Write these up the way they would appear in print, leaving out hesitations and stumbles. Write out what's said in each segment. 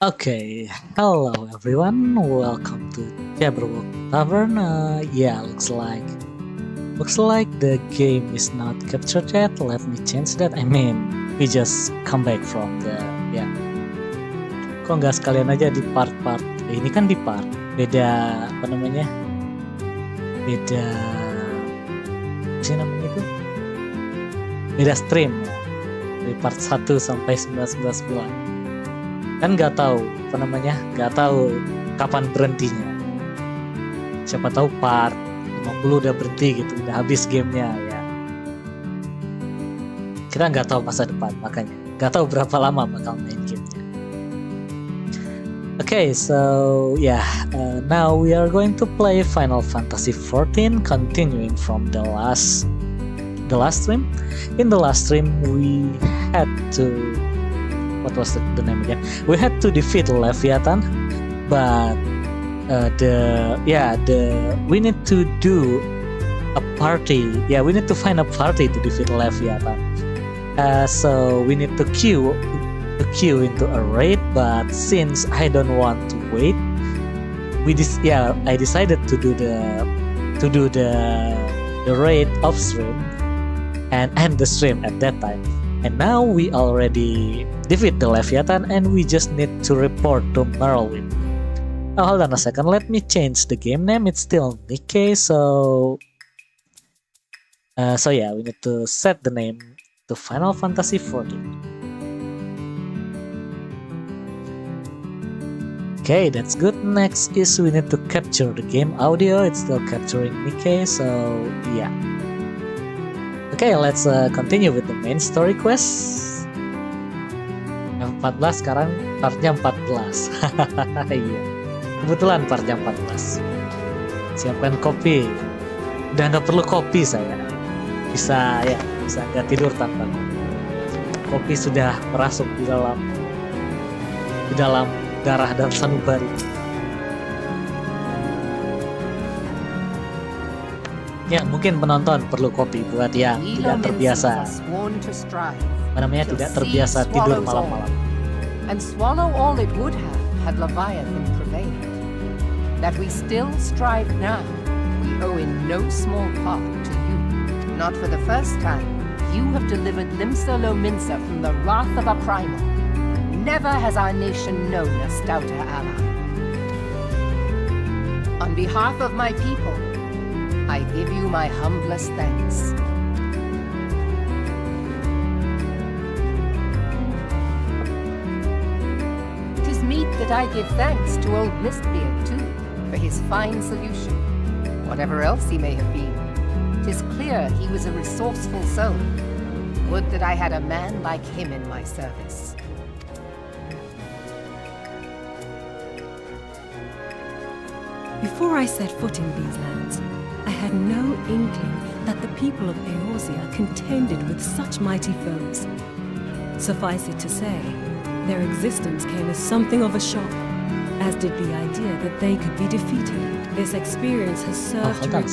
Okay, hello everyone. Welcome to Jabberwock Tavern. Yeah, looks like the game is not captured yet. Let me change that. I mean, we just come back from the Kok nggak sekalian aja di part-part? Ini kan di part beda apa namanya? Beda apa sih namanya itu? Beda stream ya. Dari part 1 sampai 19 bulan. Kan nggak tahu apa namanya, nggak tahu kapan berhentinya. Siapa tahu part 50 udah berhenti gitu, udah habis gamenya ya. Kita nggak tahu masa depan, makanya nggak tahu berapa lama bakal main gamenya. Okay, so now we are going to play Final Fantasy XIV, continuing from the last stream. In the last stream, we had to. What was the name again? We had to defeat Leviathan, but we need to do a party. Yeah, we need to find a party to defeat Leviathan. So we need to queue into a raid. But since I don't want to wait, I decided to do the raid off stream and end the stream at that time. And now we already defeat the Leviathan and we just need to report to Merlin. Oh, hold on a second, let me change the game name. It's still Nikkei, so we need to set the name to Final Fantasy XIV. Okay, that's good. Next is we need to capture the game audio. It's still capturing Nikkei, so yeah. Okay, let's continue with the main story quest. Yang 14 sekarang partnya 14. Iya. Kebetulan partnya 14. Siapkan kopi. Udah nggak perlu kopi saya. Bisa nggak tidur tanpa kopi. Kopi sudah merasuk di dalam darah dan sanubari. Ya, mungkin penonton perlu kopi buat yang tidak terbiasa. Tidak terbiasa tidur malam-malam. And swallow all it would have had Leviathan prevailed. That we still strive now, we owe in no small part to you. Not for the first time, you have delivered Limsolo Minsa from the wrath of a primal. Never has our nation known a stouter ally. On behalf of my people, I give you my humblest thanks. Tis meet that I give thanks to old Mistbeard too, for his fine solution. Whatever else he may have been, tis clear he was a resourceful soul. Would that I had a man like him in my service. Before I set foot in these lands, I had no inkling that the people of Eorzea contended with such mighty foes. Suffice it to say, their existence came as something of a shock, as did the idea that they could be defeated. This experience has served to the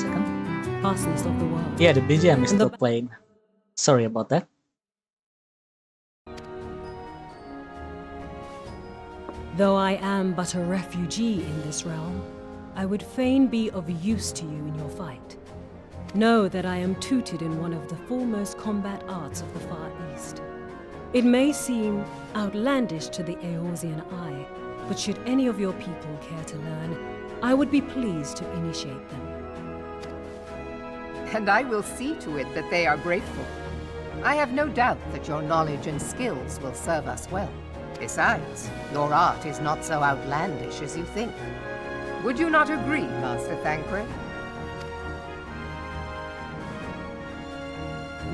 vastness of the world. Yeah, the BGM is still playing. Sorry about that. Though I am but a refugee in this realm, I would fain be of use to you in your fight. Know that I am tutored in one of the foremost combat arts of the Far East. It may seem outlandish to the Eorzean eye, but should any of your people care to learn, I would be pleased to initiate them. And I will see to it that they are grateful. I have no doubt that your knowledge and skills will serve us well. Besides, your art is not so outlandish as you think. Would you not agree, Master Thancred?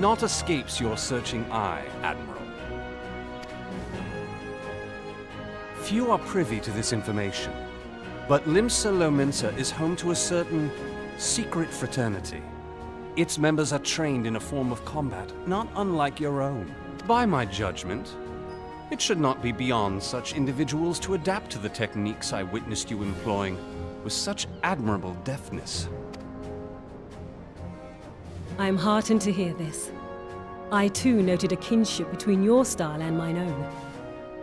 Naught escapes your searching eye, Admiral. Few are privy to this information, but Limsolo Minsa is home to a certain secret fraternity. Its members are trained in a form of combat not unlike your own. By my judgment, it should not be beyond such individuals to adapt to the techniques I witnessed you employing with such admirable deftness. I am heartened to hear this. I too noted a kinship between your style and mine own.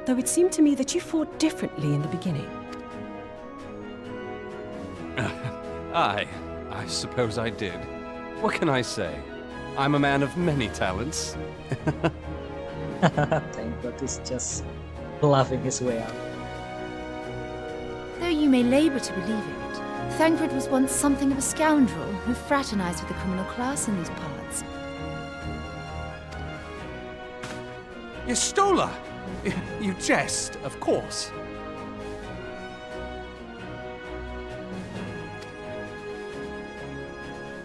though it seemed to me that you fought differently in the beginning. I suppose I did. What can I say? I'm a man of many talents. Tancred is just laughing his way out. Though you may labour to believe it, Tancred was once something of a scoundrel who fraternized with the criminal class in these parts. Yestola! You jest, of course.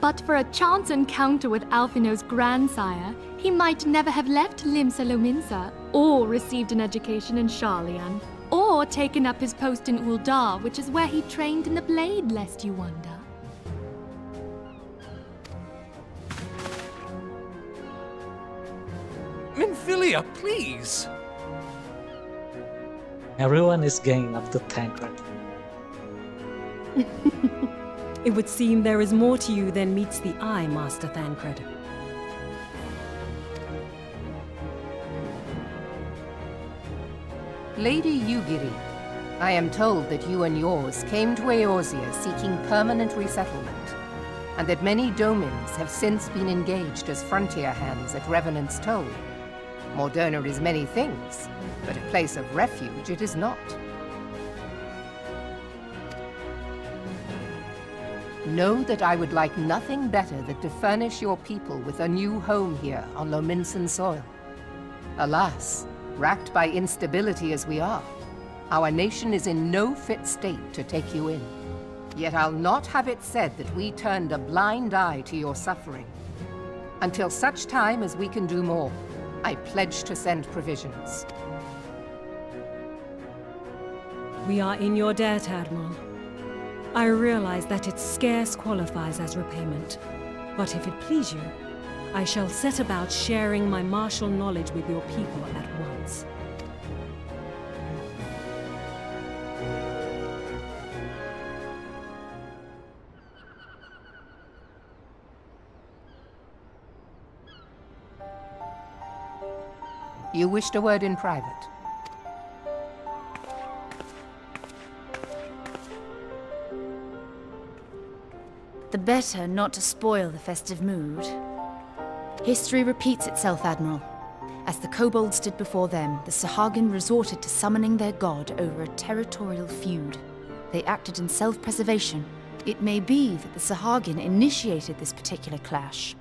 But for a chance encounter with Alphino's grandsire, he might never have left Limsa Lominsa, or received an education in Sharlayan, or taken up his post in Uldar, which is where he trained in the blade, lest you wonder. Minfilia, please! Everyone is ganging up to Tancred. It would seem there is more to you than meets the eye, Master Tancred. Lady Yugiri, I am told that you and yours came to Eorzea seeking permanent resettlement, and that many domins have since been engaged as frontier hands at Revenant's Toll. Mordona is many things, but a place of refuge it is not. Know that I would like nothing better than to furnish your people with a new home here on Lominsan soil. Alas, racked by instability as we are, our nation is in no fit state to take you in. Yet I'll not have it said that we turned a blind eye to your suffering. Until such time as we can do more, I pledge to send provisions. We are in your debt, Admiral. I realize that it scarce qualifies as repayment, but if it please you, I shall set about sharing my martial knowledge with your people at once. You wished a word in private. The better not to spoil the festive mood. History repeats itself, Admiral. As the kobolds did before them, the Sahagin resorted to summoning their god over a territorial feud. They acted in self-preservation. It may be that the Sahagin initiated this particular clash,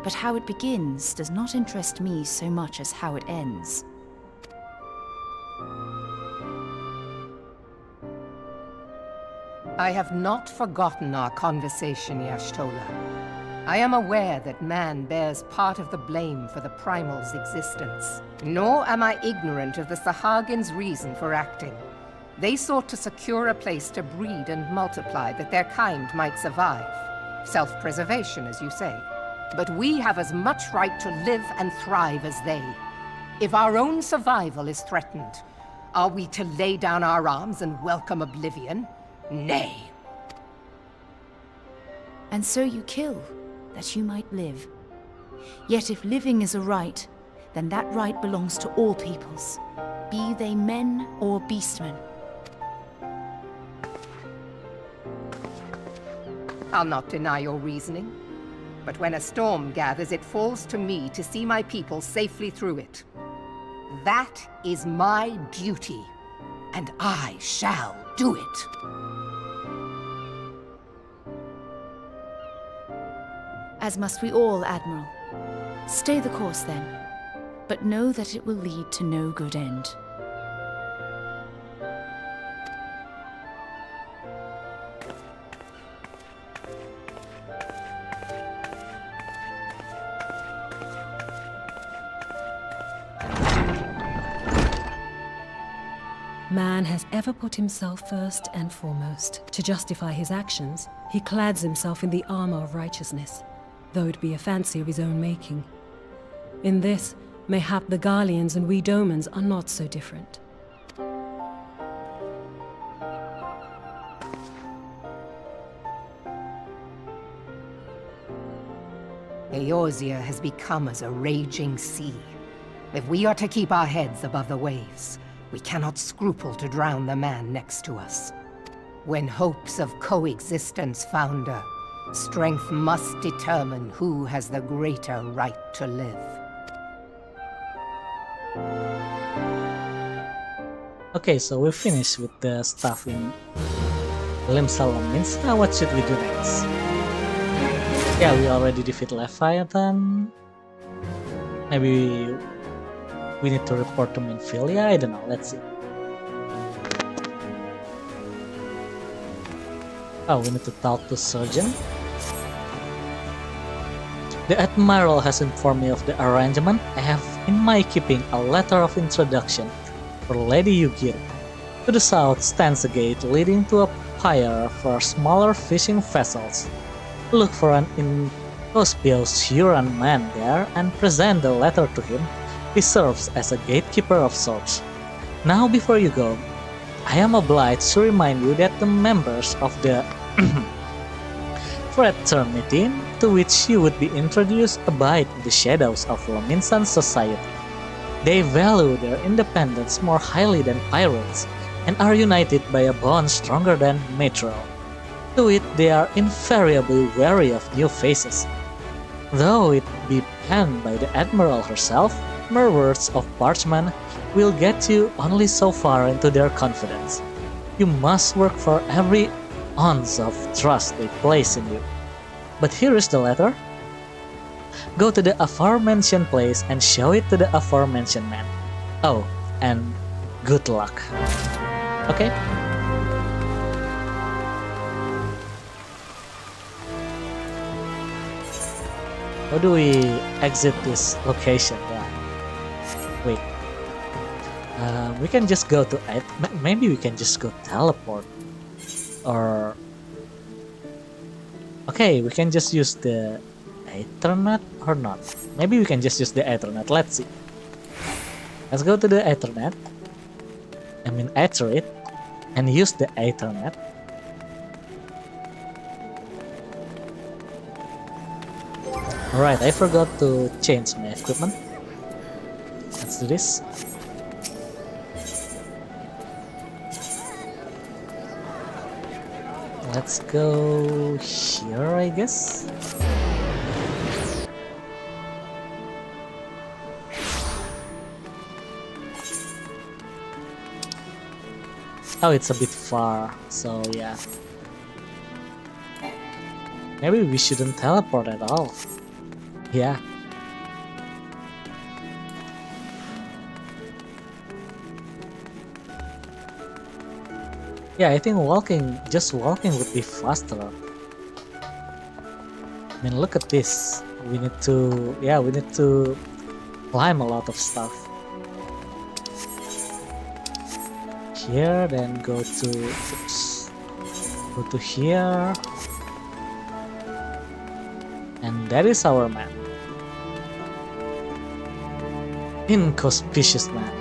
but how it begins does not interest me so much as how it ends. I have not forgotten our conversation, Y'shtola. I am aware that man bears part of the blame for the Primal's existence. Nor am I ignorant of the Sahagin's reason for acting. They sought to secure a place to breed and multiply that their kind might survive. Self-preservation, as you say. But we have as much right to live and thrive as they. If our own survival is threatened, are we to lay down our arms and welcome oblivion? Nay. And so you kill, that you might live. Yet if living is a right, then that right belongs to all peoples, be they men or beastmen. I'll not deny your reasoning. But when a storm gathers, it falls to me to see my people safely through it. That is my duty, and I shall do it. As must we all, Admiral. Stay the course then, but know that it will lead to no good end. Man has ever put himself first and foremost. To justify his actions, he clads himself in the armor of righteousness, though it be a fancy of his own making. In this, mayhap the Garleans and we Domans are not so different. Eorzea has become as a raging sea. If we are to keep our heads above the waves, we cannot scruple to drown the man next to us. When hopes of coexistence founder, strength must determine who has the greater right to live. Okay, so we finished with the stuff in Limsa Lominsa. Now what should we do next? Yeah, we already defeat Leviathan. Maybe we need to report to Minfilia? I don't know, let's see. Oh, we need to talk to Surgeon. The Admiral has informed me of the arrangement. I have in my keeping a letter of introduction for Lady Yugiri. To the south stands a gate leading to a pier for smaller fishing vessels. Look for an inconspicuous Huron man there and present the letter to him. He serves as a gatekeeper of sorts. Now before you go, I am obliged to remind you that the members of the fraternity to which you would be introduced abide in the shadows of Lominsan society. They value their independence more highly than pirates, and are united by a bond stronger than material. To it they are invariably wary of new faces. Though it be penned by the Admiral herself, mere words of parchment will get you only so far into their confidence. You must work for every ounce of trust they place in you. But here is the letter. Go to the aforementioned place and show it to the aforementioned man. Oh, and good luck. Okay? How do we exit this location? Yeah. Wait. We can just go to it. Maybe we can just go teleport. Or okay, we can just use the Ethernet or not. Maybe we can just use the Ethernet. Let's see. Let's go to the Ethernet. I mean Ethernet and use the Ethernet. Alright, I forgot to change my equipment. Let's do this. Let's go here, I guess. Oh, it's a bit far, so yeah. Maybe we shouldn't teleport at all. Yeah. Yeah, I think just walking would be faster. I mean, look at this. We need to climb a lot of stuff. Here, then go to here. And that is our man. Inconspicuous man.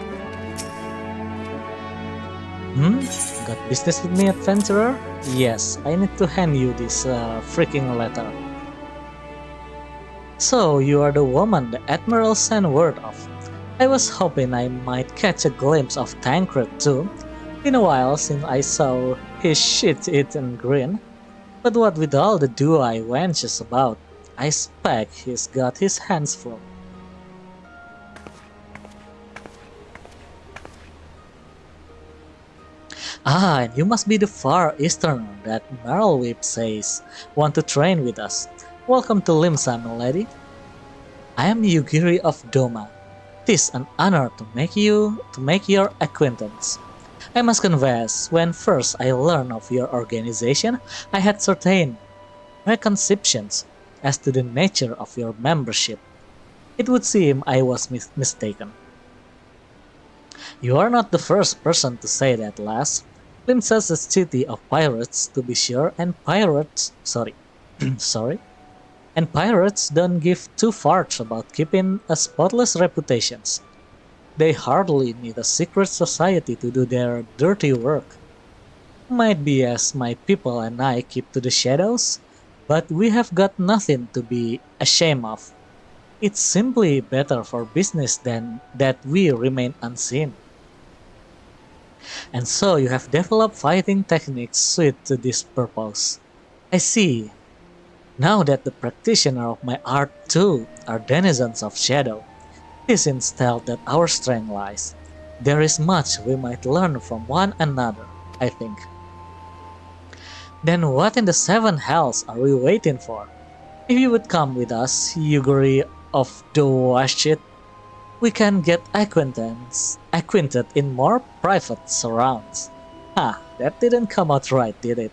Got business with me, adventurer? Yes, I need to hand you this freaking letter. So, you are the woman the Admiral sent word of. I was hoping I might catch a glimpse of Tancred too. Been a while since I saw his shit-eaten grin. But what with all the do-I wenches about, I expect he's got his hands full. Ah, and you must be the Far Easterner that Merylwhip says want to train with us. Welcome to Limsa, milady. I am Yugiri of Doma. 'Tis an honor to make your acquaintance. I must confess, when first I learned of your organization, I had certain preconceptions as to the nature of your membership. It would seem I was mistaken. You are not the first person to say that, lass. Limsa's a city of pirates, to be sure, and pirates don't give two farts about keeping a spotless reputations. They hardly need a secret society to do their dirty work. Might be as my people and I keep to the shadows, but we have got nothing to be ashamed of. It's simply better for business than that we remain unseen. And so you have developed fighting techniques suited to this purpose. I see. Now that the practitioner of my art too are denizens of shadow, it is in stealth that our strength lies. There is much we might learn from one another, I think. Then what in the seven hells are we waiting for? If you would come with us, Yuguri of the Washit, we can get acquainted in more private surrounds. Ha, that didn't come out right, did it?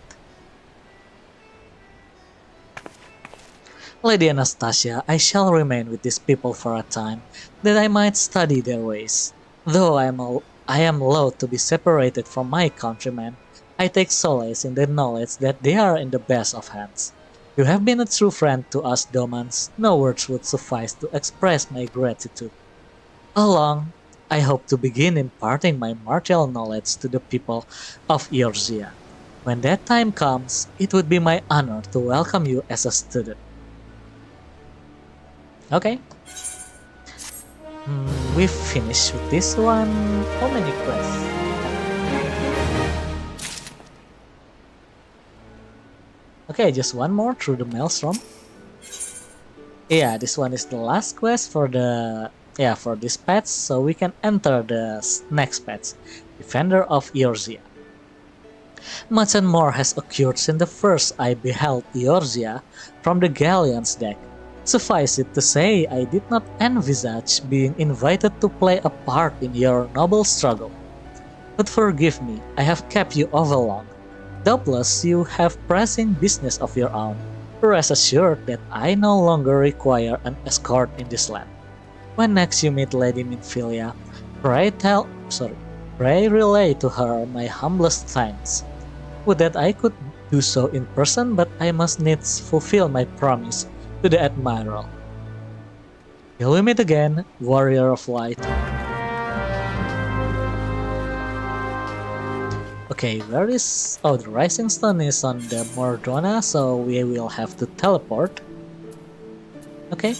Lady Anastasia, I shall remain with these people for a time, that I might study their ways. Though I am loath to be separated from my countrymen, I take solace in the knowledge that they are in the best of hands. You have been a true friend to us Domans, no words would suffice to express my gratitude. Along, I hope to begin imparting my martial knowledge to the people of Eorzea. When that time comes, it would be my honor to welcome you as a student. Okay. We finished with this one. How many quests? Okay, just one more through the maelstrom. Yeah, this one is the last quest for this patch, so we can enter the next patch, Defender of Eorzea. Much and more has occurred since the first I beheld Eorzea from the galleon's deck. Suffice it to say, I did not envisage being invited to play a part in your noble struggle. But forgive me, I have kept you overlong. Doubtless you have pressing business of your own. Rest assured that I no longer require an escort in this land. When next you meet Lady Minfilia, pray relay to her my humblest thanks. Would that I could do so in person, but I must needs fulfill my promise to the admiral. Till we meet again, warrior of light. Okay, where is... Oh, the rising stone is on the Mordona, so we will have to teleport. Okay,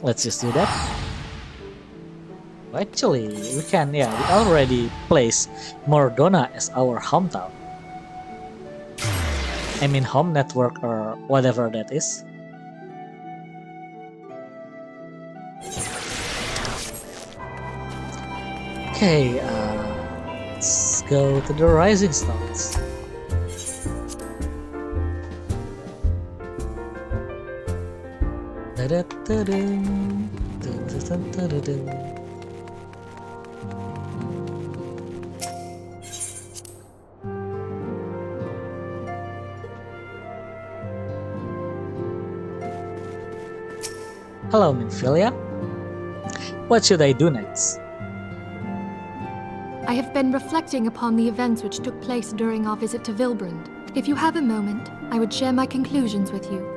let's just do that. Actually, we can, we already placed Mordona as our hometown. I mean home network or whatever that is. Okay, let's go to the rising stones. Hello, Minfilia. What should I do next? I have been reflecting upon the events which took place during our visit to Vilbrand. If you have a moment, I would share my conclusions with you.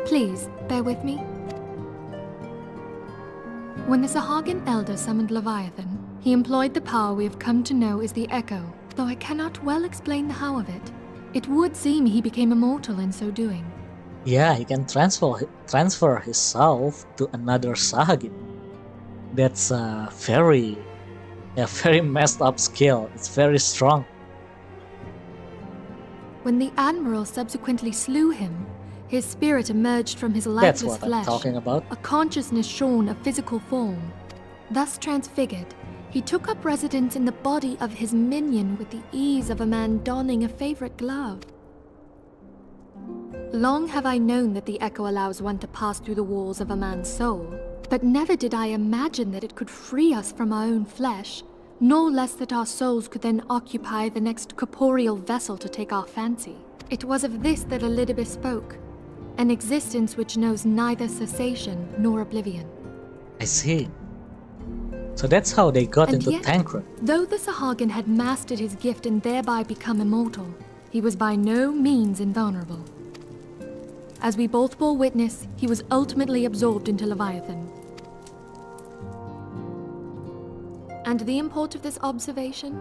Please, bear with me. When the Sahagin Elder summoned Leviathan, he employed the power we have come to know as the Echo, though I cannot well explain the how of it. It would seem he became immortal in so doing. Yeah, he can transfer his self to another Sahagin. That's a very messed up skill. It's very strong. When the admiral subsequently slew him, his spirit emerged from his lifeless That's what flesh, I'm talking about. a consciousness shorn of physical form. Thus transfigured, he took up residence in the body of his minion with the ease of a man donning a favorite glove. Long have I known that the Echo allows one to pass through the walls of a man's soul, but never did I imagine that it could free us from our own flesh, nor less that our souls could then occupy the next corporeal vessel to take our fancy. It was of this that Elidibus spoke, an existence which knows neither cessation nor oblivion. I see. So that's how they got into Tancred. Though the Sahagin had mastered his gift and thereby become immortal, he was by no means invulnerable. As we both bore witness, he was ultimately absorbed into Leviathan. And the import of this observation?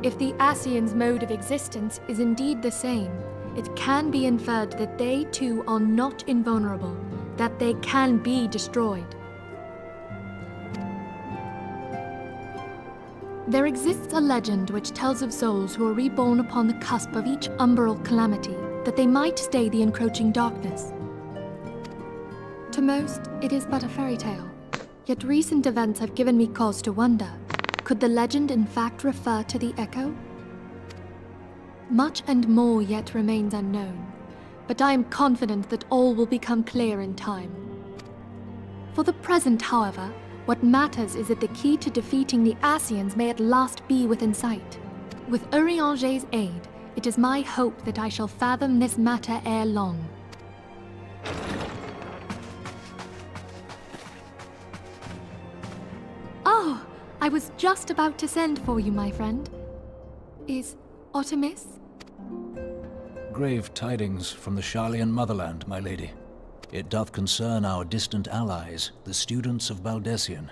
If the Ascians' mode of existence is indeed the same, it can be inferred that they too are not invulnerable, that they can be destroyed. There exists a legend which tells of souls who are reborn upon the cusp of each umbral calamity, that they might stay the encroaching darkness. To most, it is but a fairy tale. Yet recent events have given me cause to wonder, could the legend in fact refer to the Echo? Much and more yet remains unknown, but I am confident that all will become clear in time. For the present, however, what matters is that the key to defeating the Ascians may at last be within sight. With Eorzea's aid, it is my hope that I shall fathom this matter ere long. Oh, I was just about to send for you, my friend. Is Artemis? Grave tidings from the Sharlayan motherland, my lady. It doth concern our distant allies, the students of Baldessian.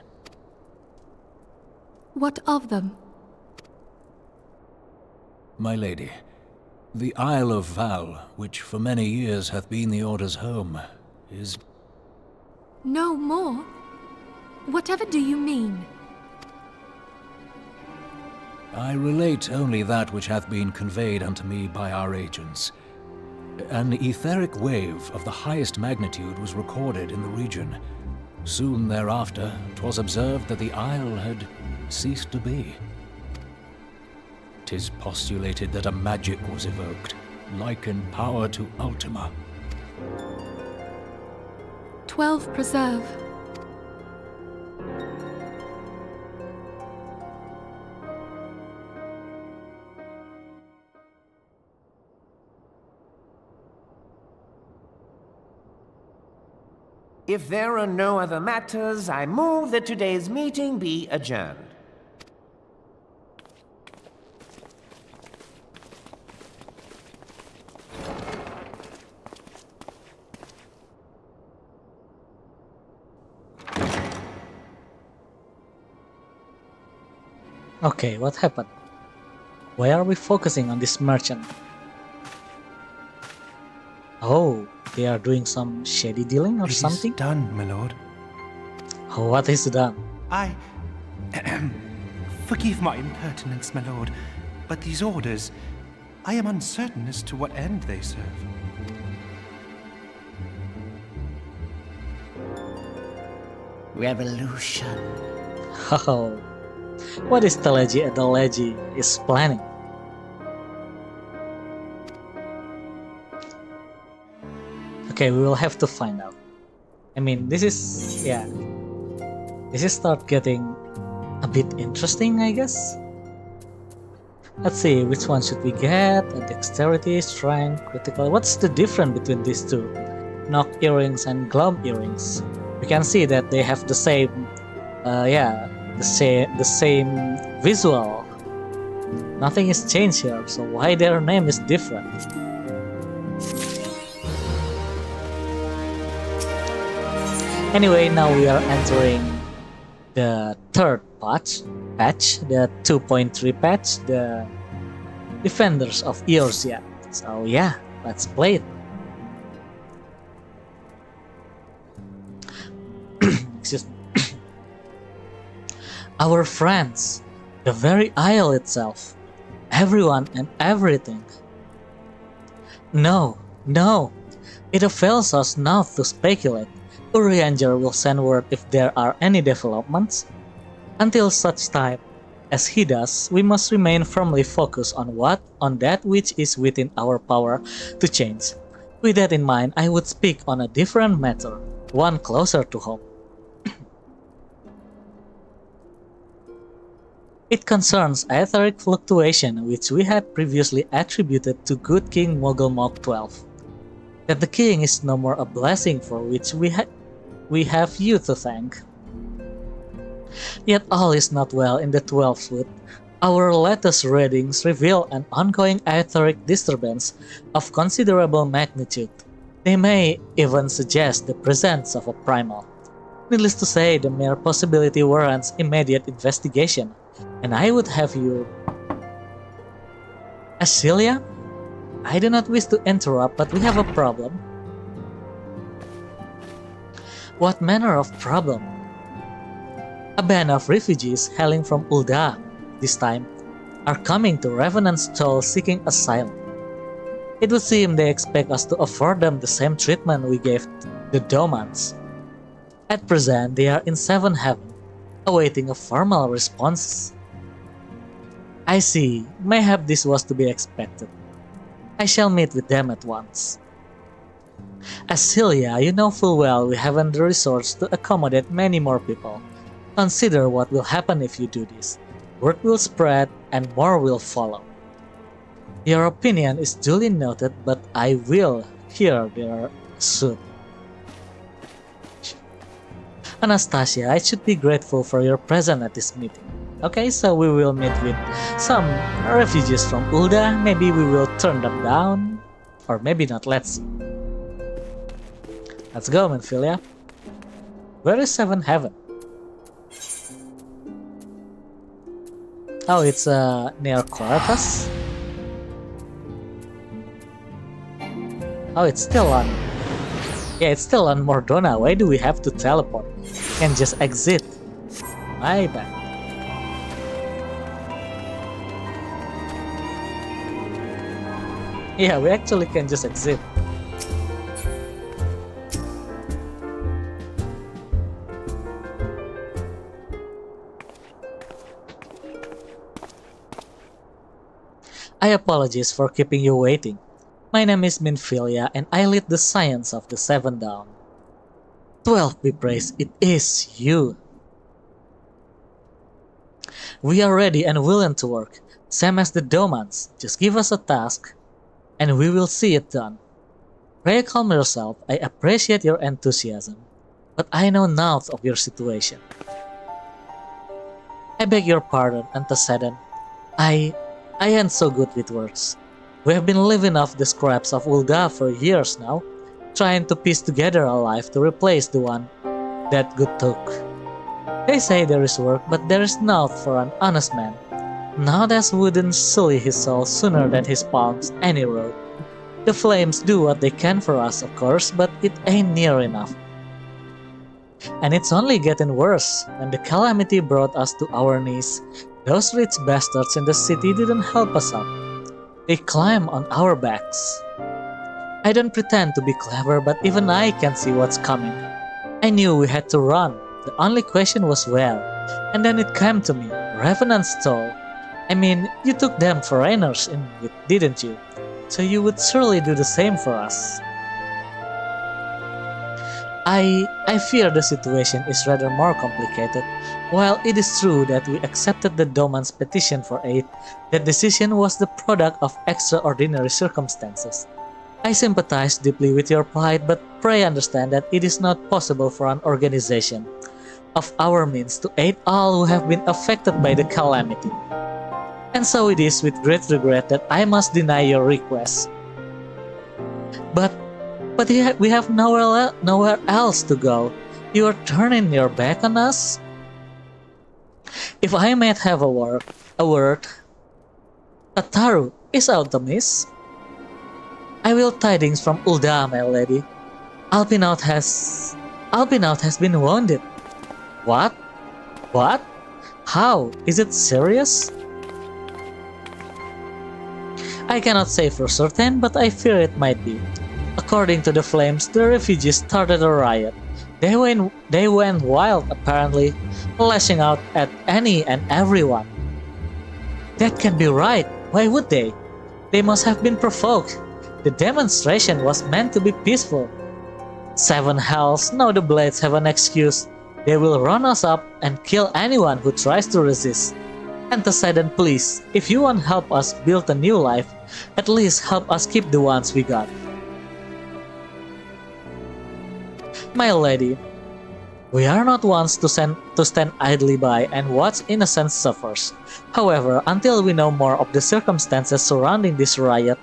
What of them? My lady, the Isle of Val, which for many years hath been the Order's home, is... No more? Whatever do you mean? I relate only that which hath been conveyed unto me by our agents. An etheric wave of the highest magnitude was recorded in the region. Soon thereafter, 'twas observed that the isle had ceased to be. 'Tis postulated that a magic was evoked, like in power to Ultima. 12 preserve. If there are no other matters, I move that today's meeting be adjourned. Okay, what happened? Why are we focusing on this merchant? Oh, they are doing some shady dealing or something? It is done, my lord. Oh, what is done? I... Forgive my impertinence, my lord, but these orders, I am uncertain as to what end they serve. Revolution. Oh, what is Telegy Adelegy is planning? Okay, we will have to find out. I mean, this is, yeah, this is start getting a bit interesting, I guess. Let's see, which one should we get? A dexterity, strength, critical. What's the difference between these two? Knock earrings and glove earrings. We can see that they have the same, the same visual. Nothing is changed here, so why their name is different? Anyway, now we are entering the third patch, the 2.3 patch, the Defenders of Eorzea. So yeah, let's play it. Excuse me. Our friends, the very isle itself, everyone and everything. No, it avails us not to speculate. Urianger will send word if there are any developments. Until such time as he does, we must remain firmly focused on that which is within our power to change. With that in mind, I would speak on a different matter, one closer to home. It concerns etheric fluctuation, which we had previously attributed to good King Mogulmog 12. That the king is no more a blessing for which we have you to thank. Yet all is not well in the 12th Wood. Our latest readings reveal an ongoing etheric disturbance of considerable magnitude. They may even suggest the presence of a primal. Needless to say, the mere possibility warrants immediate investigation, and I would have you... Asilia? I do not wish to interrupt, but we have a problem. What manner of problem? A band of refugees hailing from Ul'dah, this time, are coming to Revenant's Toll seeking asylum. It would seem they expect us to offer them the same treatment we gave the Domans. At present, they are in Seven Heaven, awaiting a formal response. I see, mayhap this was to be expected. I shall meet with them at once. As Celia, you know full well we haven't the resources to accommodate many more people. Consider what will happen if you do this. Word will spread and more will follow. Your opinion is duly noted, but I will hear there soon. Anastasia, I should be grateful for your presence at this meeting. Okay, so we will meet with some refugees from Ul'dah. Maybe we will turn them down, or maybe not. Let's see. Let's go, Menphilia. Where is Seven Heaven? Oh, it's near Quartus. Oh, it's still on. Yeah, it's still on Mordona. Why do we have to teleport? Can just exit. My bad. Yeah, we actually can just exit. I apologize for keeping you waiting. My name is Menphilia and I lead the science of the Seven Dawn. 12 be praised, it is you. We are ready and willing to work, same as the Domans. Just give us a task and we will see it done. Pray calm yourself, I appreciate your enthusiasm, but I know naught of your situation. I beg your pardon, Antecedent. I ain't so good with words. We have been living off the scraps of Ul'dah for years now, trying to piece together a life to replace the one that good took. They say there is work, but there is naught for an honest man. Naught as wouldn't sully his soul sooner than his palms any road. The flames do what they can for us, of course, but it ain't near enough. And it's only getting worse. When the calamity brought us to our knees, those rich bastards in the city didn't help us up. They climb on our backs. I don't pretend to be clever, but even I can see what's coming. I knew we had to run. The only question was where. And then it came to me, Revenant's Toll. I mean, you took them foreigners in it, didn't you? So you would surely do the same for us. I fear the situation is rather more complicated. While it is true that we accepted the Doman's petition for aid, that decision was the product of extraordinary circumstances. I sympathize deeply with your plight, but pray understand that it is not possible for an organization of our means to aid all who have been affected by the calamity. And so it is with great regret that I must deny your request. But we have nowhere else to go. You are turning your back on us? If I might have a word, Tataru is out amiss. I will tidings from Ul'dah, my lady. Alpinaut has been wounded. What? What? How? Is it serious? I cannot say for certain, but I fear it might be. According to the flames, the refugees started a riot. They went wild, apparently, lashing out at any and everyone. That can't be right. Why would they? They must have been provoked. The demonstration was meant to be peaceful. Seven hells, now the blades have an excuse. They will run us up and kill anyone who tries to resist. Antecedent, please, if you want to help us build a new life, at least help us keep the ones we got. My lady, we are not ones to stand idly by and watch innocence suffers. However, until we know more of the circumstances surrounding this riot,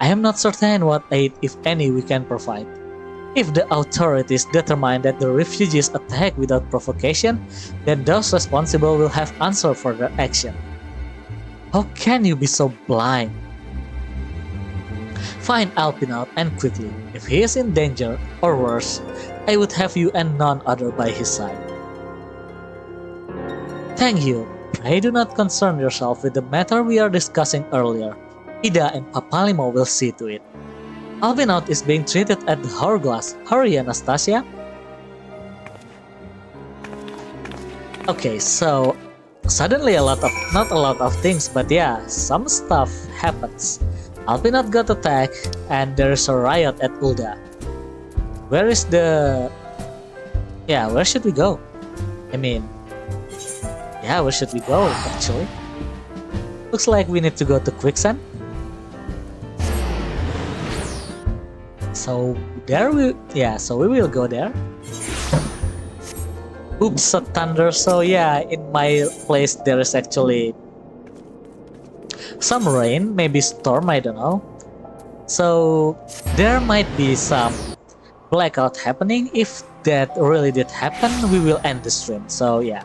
I am not certain what aid, if any, we can provide. If the authorities determine that the refugees attack without provocation, then those responsible will have answer for their action. How can you be so blind? Find Alpinaut and quickly. If he is in danger, or worse, I would have you and none other by his side. Thank you. Pray do not concern yourself with the matter we are discussing earlier. Ida and Papalimo will see to it. Albinout is being treated at the Hourglass. Hurry, Anastasia. Okay, so suddenly not a lot of things, but yeah, some stuff happens. Albinout got attacked, and there is a riot at Ul'dah. Where is the... Yeah, where should we go? I mean... Yeah, where should we go, actually? Looks like we need to go to Quicksand. So, there we... Yeah, so we will go there. Oops, a thunder. So yeah, in my place there is actually some rain, maybe storm, I don't know. So there might be some blackout happening. If that really did happen, we will end the stream. So yeah.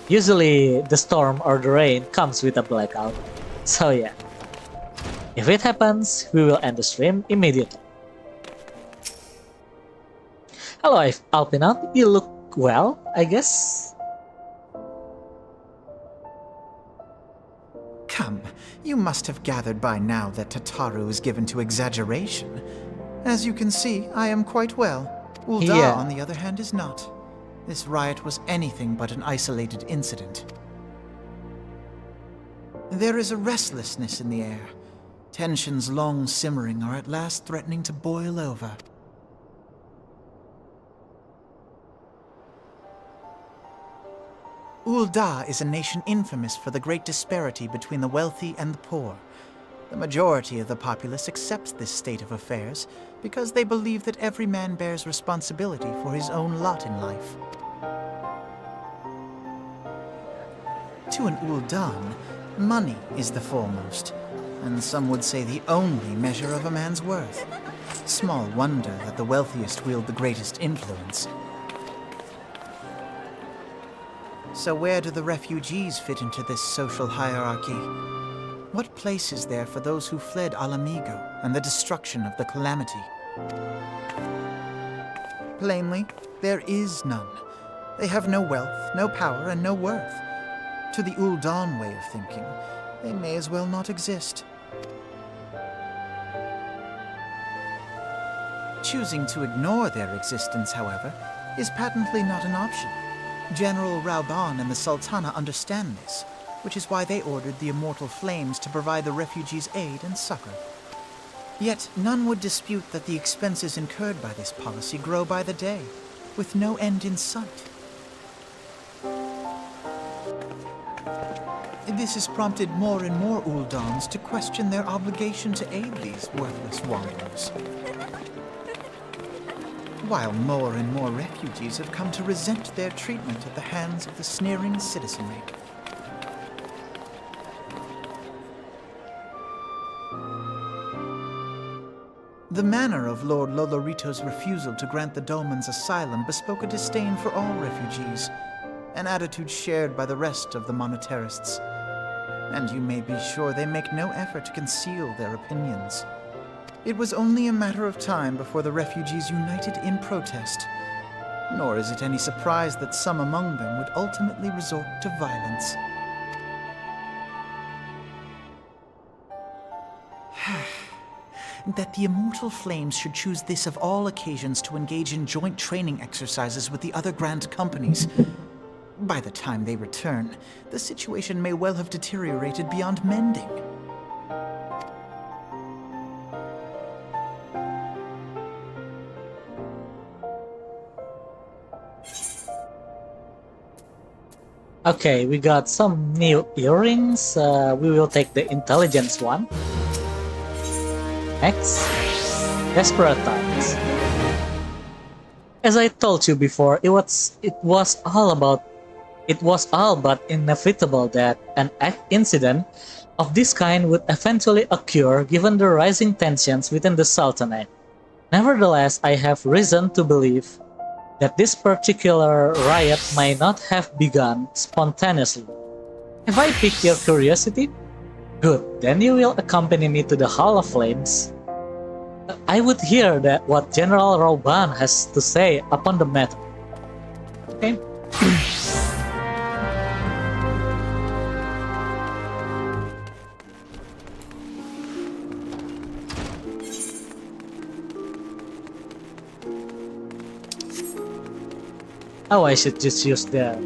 Usually the storm or the rain comes with a blackout. So yeah. If it happens, we will end the stream immediately. Hello, Albinout. You look well, I guess? Come, you must have gathered by now that Tataru is given to exaggeration. As you can see, I am quite well. Ul'dah, Yeah. on the other hand, is not. This riot was anything but an isolated incident. There is a restlessness in the air. Tensions long simmering are at last threatening to boil over. Ul'dah is a nation infamous for the great disparity between the wealthy and the poor. The majority of the populace accepts this state of affairs because they believe that every man bears responsibility for his own lot in life. To an Ul'dan, money is the foremost, and some would say the only measure of a man's worth. Small wonder that the wealthiest wield the greatest influence. So where do the refugees fit into this social hierarchy? What place is there for those who fled Alamigo and the destruction of the Calamity? Plainly, there is none. They have no wealth, no power, and no worth. To the Ul'dan way of thinking, they may as well not exist. Choosing to ignore their existence, however, is patently not an option. General Rauban and the Sultana understand this, which is why they ordered the Immortal Flames to provide the refugees aid and succor. Yet none would dispute that the expenses incurred by this policy grow by the day, with no end in sight. This has prompted more and more Ul'dans to question their obligation to aid these worthless wanderers. While more and more refugees have come to resent their treatment at the hands of the sneering citizenry. The manner of Lord Lolorito's refusal to grant the Domans asylum bespoke a disdain for all refugees, an attitude shared by the rest of the monetarists. And you may be sure they make no effort to conceal their opinions. It was only a matter of time before the refugees united in protest. Nor is it any surprise that some among them would ultimately resort to violence. That the Immortal Flames should choose this of all occasions to engage in joint training exercises with the other Grand Companies. By the time they return, the situation may well have deteriorated beyond mending. Okay, we got some new earrings. We will take the intelligence one. Next, Desperate Times. As I told you before, it was all but inevitable that an incident of this kind would eventually occur given the rising tensions within the Sultanate. Nevertheless, I have reason to believe that this particular riot might not have begun spontaneously. Have I piqued your curiosity? Good, then you will accompany me to the Hall of Flames. I would hear that what General Rauban has to say upon the matter. Okay. Oh, I should just use the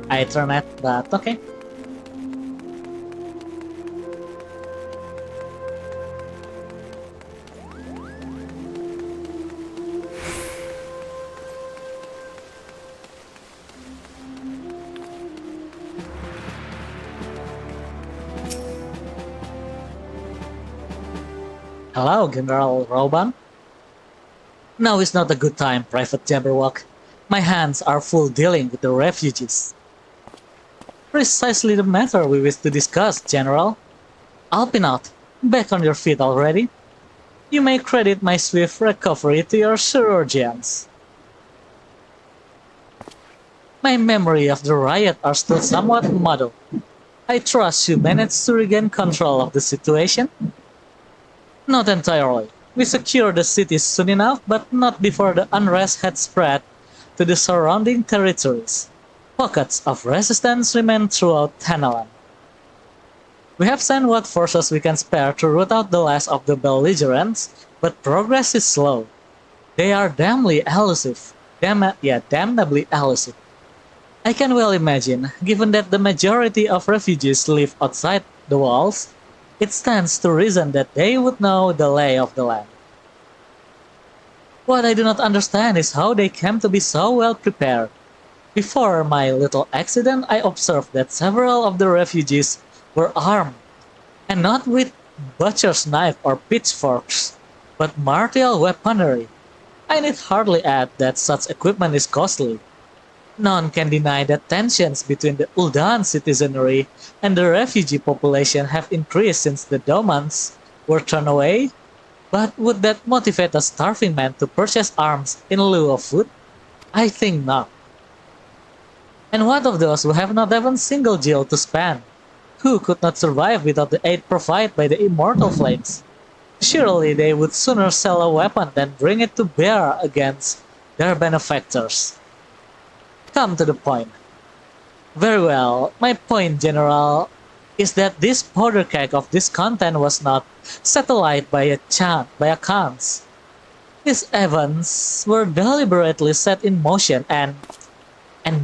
Ethernet, but okay. Hello, General Roban. Now is not a good time, Private Jabberwock. My hands are full dealing with the refugees. Precisely the matter we wish to discuss, General. Alpinaut, back on your feet already? You may credit my swift recovery to your chirurgeons. My memory of the riot are still somewhat muddled. I trust you managed to regain control of the situation? Not entirely. We secured the cities soon enough, but not before the unrest had spread to the surrounding territories. Pockets of resistance remain throughout Thanalan. We have sent what forces we can spare to root out the last of the belligerents, but progress is slow. They are damnably elusive. Damnably elusive. I can well imagine, given that the majority of refugees live outside the walls, it stands to reason that they would know the lay of the land. What I do not understand is how they came to be so well prepared. Before my little accident, I observed that several of the refugees were armed, and not with butcher's knife or pitchforks, but martial weaponry. I need hardly add that such equipment is costly. None can deny that tensions between the Uldan citizenry and the refugee population have increased since the Domans were turned away. But would that motivate a starving man to purchase arms in lieu of food? I think not. And what of those who have not even single gil to spend? Who could not survive without the aid provided by the immortal flames? Surely they would sooner sell a weapon than bring it to bear against their benefactors. Come to the point. Very well, my point, General, is that this powder keg of discontent was not satellite by a chance. These events were deliberately set in motion and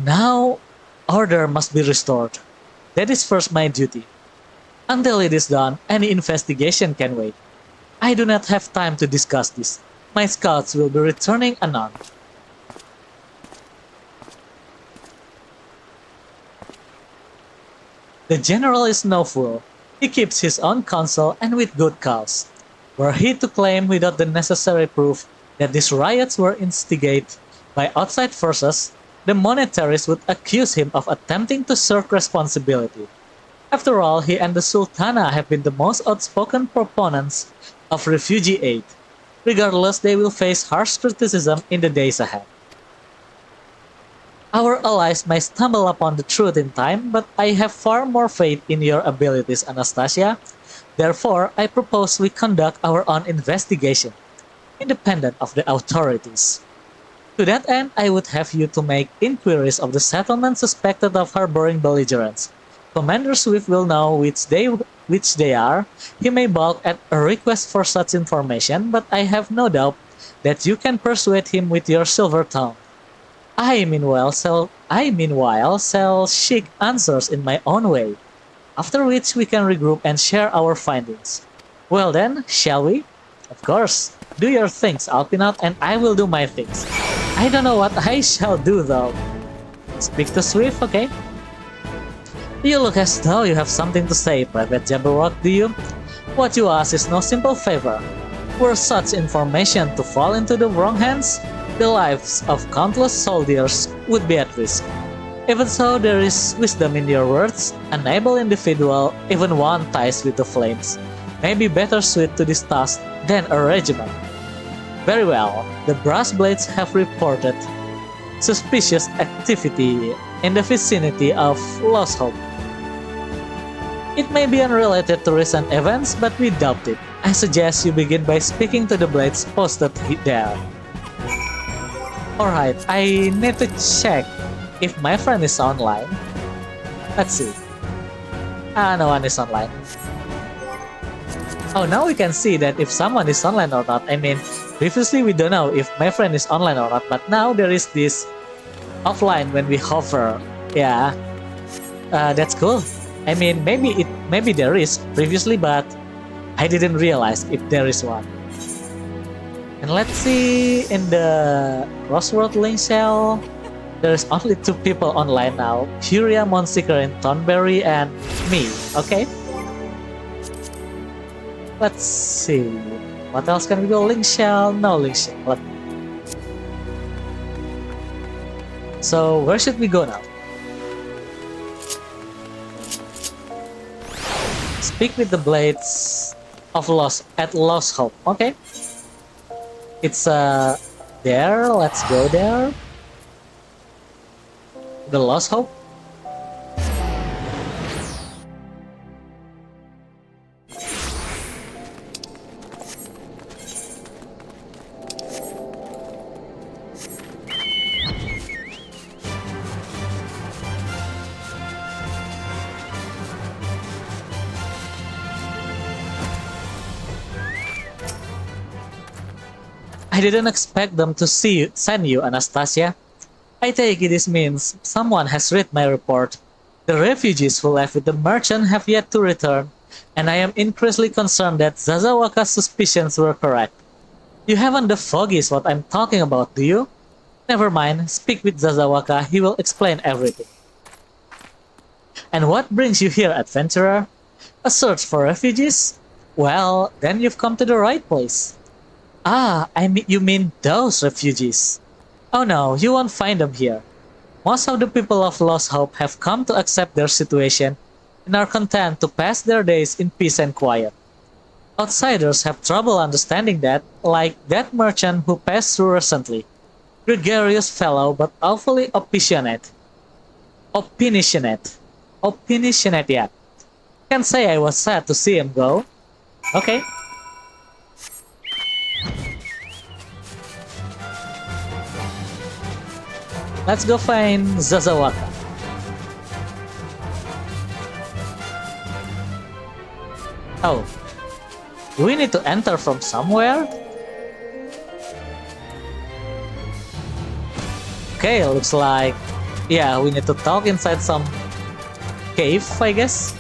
now order must be restored. That is first my duty. Until it is done, any investigation can wait. I do not have time to discuss this. My scouts will be returning anon. The general is no fool. He keeps his own counsel and with good cause. Were he to claim without the necessary proof that these riots were instigated by outside forces, the monetarists would accuse him of attempting to shirk responsibility. After all, he and the Sultana have been the most outspoken proponents of refugee aid. Regardless, they will face harsh criticism in the days ahead. Our allies may stumble upon the truth in time, but I have far more faith in your abilities, Anastasia. Therefore, I propose we conduct our own investigation, independent of the authorities. To that end, I would have you to make inquiries of the settlement suspected of harboring belligerents. Commander Swift will know which they are. He may balk at a request for such information, but I have no doubt that you can persuade him with your silver tongue. I meanwhile shall seek answers in my own way, after which we can regroup and share our findings. Well then, shall we? Of course. Do your things, Alpinaut, and I will do my things. I don't know what I shall do though. Speak to Swift, okay? You look as though you have something to say, Private Jabberwock, do you? What you ask is no simple favor. Were such information to fall into the wrong hands, the lives of countless soldiers would be at risk. Even so, there is wisdom in your words. An able individual, even one ties with the flames, may be better suited to this task than a regiment. Very well, the brass blades have reported suspicious activity in the vicinity of Lost Hope. It may be unrelated to recent events, but we doubt it. I suggest you begin by speaking to the blades posted there. Alright, I need to check if my friend is online. Let's see. No one is online. Oh, now we can see that if someone is online or not. I mean, previously we don't know if my friend is online or not, but now there is this offline when we hover. Yeah, that's cool. I mean, maybe there is previously, but I didn't realize if there is one. And let's see, in the Crossroad link shell, there's only 2 people online now. Furia, Monseeker in Thornberry, and me, okay? Let's see. What else can we go? Link shell? No link shell. So, where should we go now? Speak with the Blades of Lost at Lost Hope. Okay. It's there. Let's go there. The Lost Hope. I didn't expect them to send you, Anastasia. I take it this means someone has read my report. The refugees who left with the merchant have yet to return, and I am increasingly concerned that Zazawaka's suspicions were correct. You haven't the foggiest what I'm talking about, do you? Never mind, speak with Zazawaka, he will explain everything. And what brings you here, adventurer? A search for refugees? Well, then you've come to the right place. Ah, you mean those refugees. Oh no, you won't find them here. Most of the people of Lost Hope have come to accept their situation and are content to pass their days in peace and quiet. Outsiders have trouble understanding that, like that merchant who passed through recently. Gregarious fellow, but awfully opinionated, yeah. Can't say I was sad to see him go. Okay. Let's go find Zazawaka. Oh. Do we need to enter from somewhere? Okay, looks like... yeah, we need to talk inside some cave, I guess.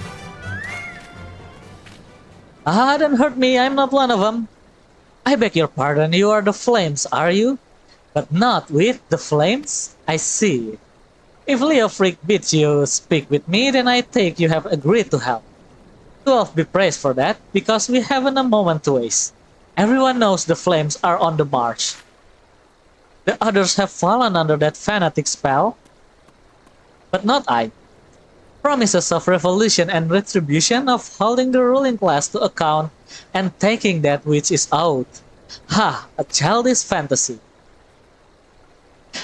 Ah, don't hurt me, I'm not one of them. I beg your pardon, you are the Flames, are you? But not with the Flames? I see. If Leofric bids you speak with me, then I take you have agreed to help. 12 be praised for that, because we haven't a moment to waste. Everyone knows the Flames are on the march. The others have fallen under that fanatic spell, but not I. Promises of revolution and retribution, of holding the ruling class to account and taking that which is owed. Ha! A childish fantasy.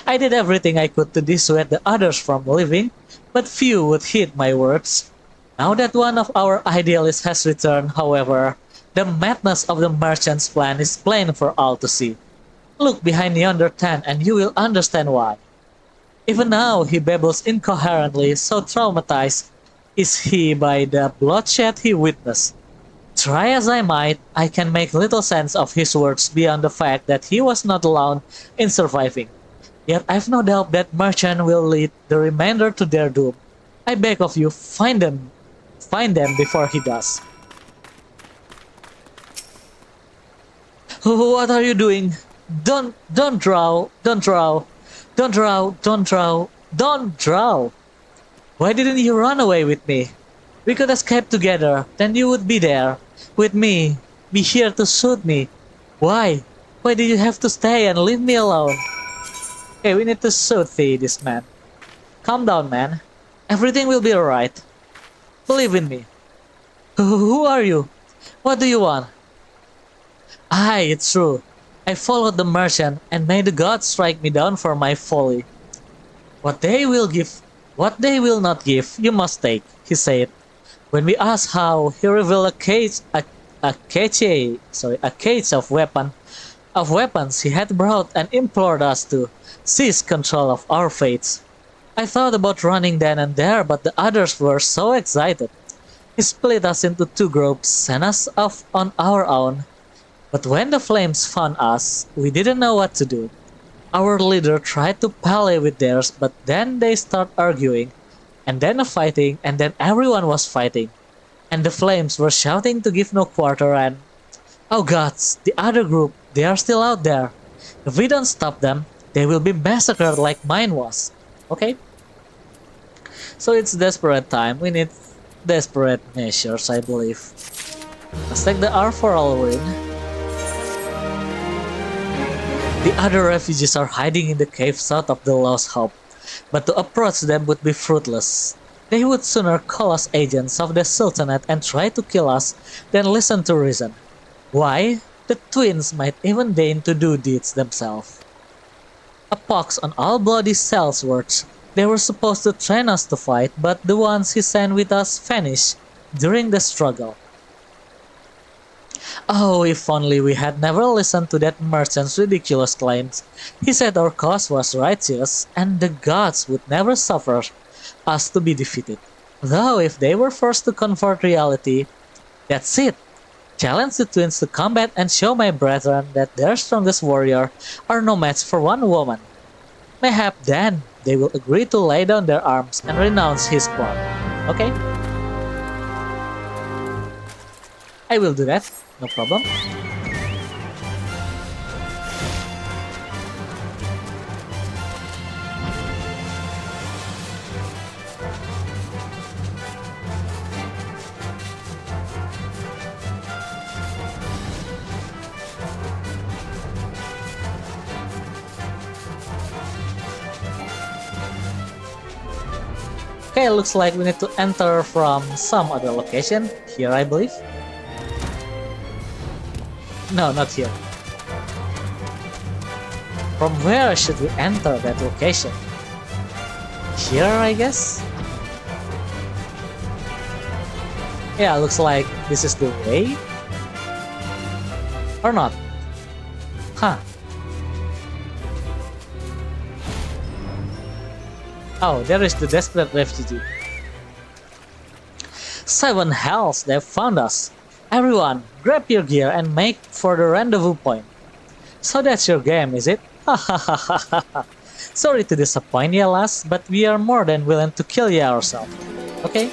I did everything I could to dissuade the others from leaving, but few would heed my words. Now that one of our idealists has returned, however, the madness of the merchant's plan is plain for all to see. Look behind yonder tent and you will understand why. Even now he babbles incoherently, so traumatized is he by the bloodshed he witnessed. Try as I might, I can make little sense of his words beyond the fact that he was not alone in surviving. Yet I've no doubt that merchant will lead the remainder to their doom. I beg of you, find them before he does. What are you doing? Don't drow. Why didn't you run away with me? We could escape together, then you would be there, with me, be here to shoot me. Why? Why did you have to stay and leave me alone? Okay, we need to shoot this man. Calm down, man. Everything will be alright. Believe in me. Who are you? What do you want? Aye, it's true. I followed the merchant and made the gods strike me down for my folly. What they will not give, you must take, he said. When we asked how, he revealed a cage of weapons he had brought and implored us to seize control of our fates. I thought about running then and there, but the others were so excited. He split us into 2 groups, sent us off on our own. But when the Flames found us, we didn't know what to do. Our leader tried to parley with theirs, but then they start arguing, and then a fighting, and then everyone was fighting. And the flames were shouting to give no quarter and... Oh gods, the other group, they are still out there. If we don't stop them, they will be massacred like mine was. Okay? So it's desperate time. We need desperate measures, I believe. Let's take the R for all win. The other refugees are hiding in the cave south of the Lost Hope, but to approach them would be fruitless. They would sooner call us agents of the Sultanate and try to kill us than listen to reason. Why? The twins might even deign to do deeds themselves. A pox on all bloody cells words. They were supposed to train us to fight, but the ones he sent with us vanished during the struggle. Oh, if only we had never listened to that merchant's ridiculous claims. He said our cause was righteous, and the gods would never suffer us to be defeated. Though if they were forced to convert reality, that's it. Challenge the twins to combat and show my brethren that their strongest warrior are no match for one woman. Mayhap then they will agree to lay down their arms and renounce his plot. Okay? I will do that, no problem. Okay, looks like we need to enter from some other location. Here, I believe. No, not here. From where should we enter that location? Here, I guess? Yeah, looks like this is the way? Or not? Huh. Oh, there is the desperate refugee. 7 hells, they've found us. Everyone, grab your gear and make for the rendezvous point. So that's your game, is it? Hahaha. Sorry to disappoint you, lass, but we are more than willing to kill you ourselves. Okay?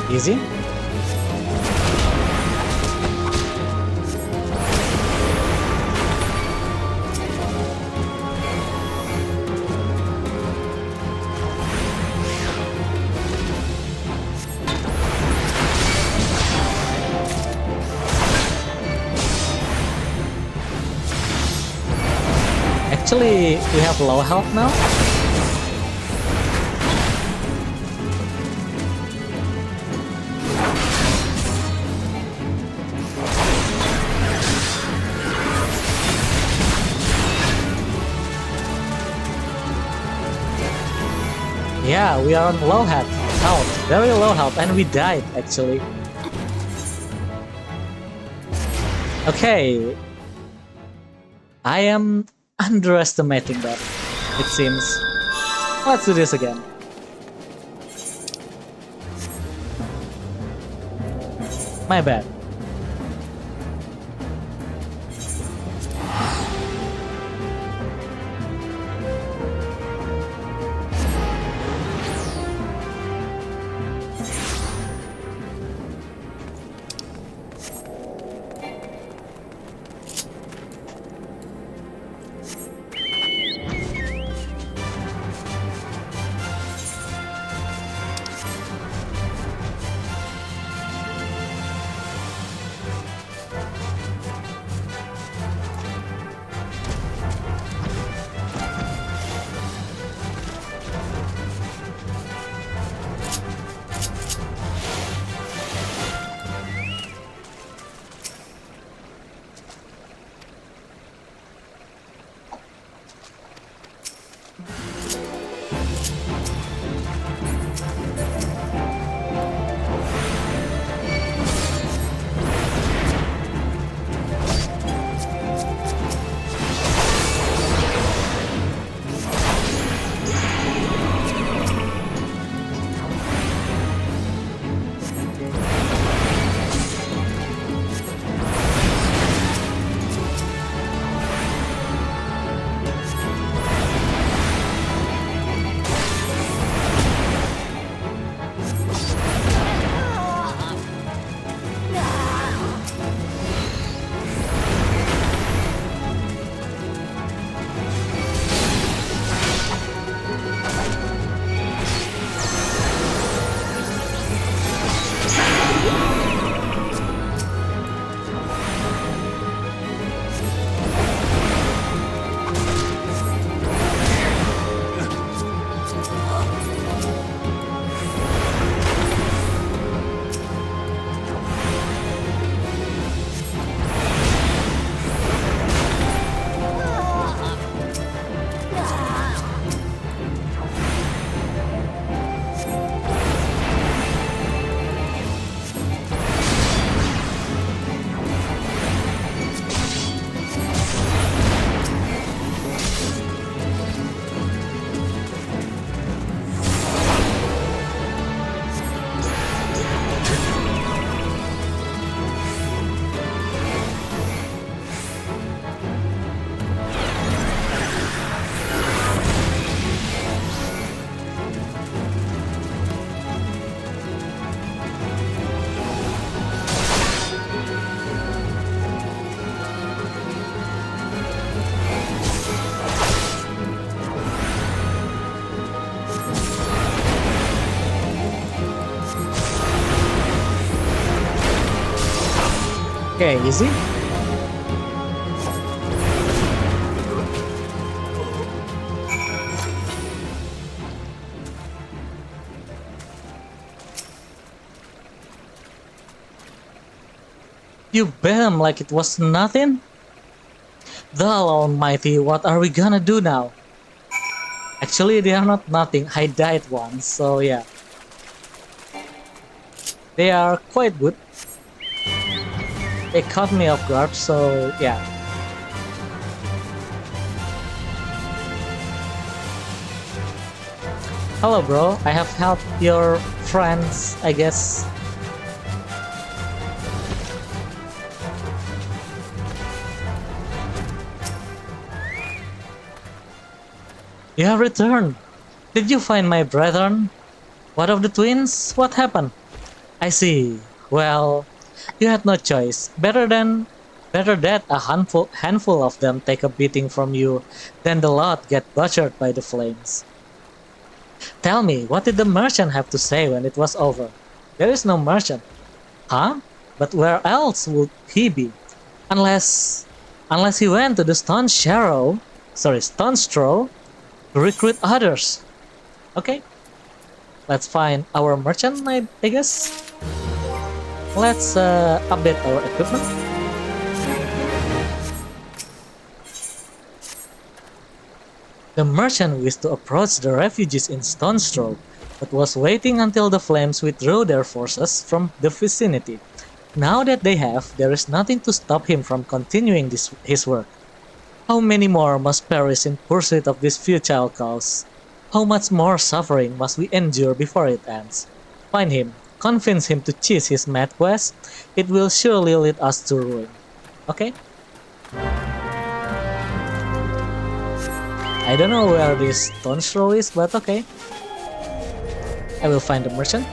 Easy. Actually, we have low health now. Yeah, we are on low health, very low health, and we died actually. Okay, I am underestimating that, it seems. Let's do this again. My bad. Okay, easy. You bet him like it was nothing? The Almighty, what are we gonna do now? Actually, they are not nothing. I died once, so yeah. They are quite good. They caught me off guard, so yeah. Hello, bro. I have helped your friends, I guess. You have returned. Did you find my brethren? What of the twins? What happened? I see. Well, you had no choice. Better that a handful of them take a beating from you than the lot get butchered by the flames. Tell me, what did the merchant have to say when it was over? There is no merchant. Huh? But where else would he be? Unless he went to the Stone Straw to recruit others. Okay. Let's find our merchant, I guess. Let's update our equipment. The merchant wished to approach the refugees in Stone Straw, but was waiting until the flames withdrew their forces from the vicinity. Now that they have, there is nothing to stop him from continuing his work. How many more must perish in pursuit of this futile cause? How much more suffering must we endure before it ends? Find him, convince him to cease his mad quest. It will surely lead us to ruin. Okay? I don't know where this Stone Straw is, but okay. I will find the merchant.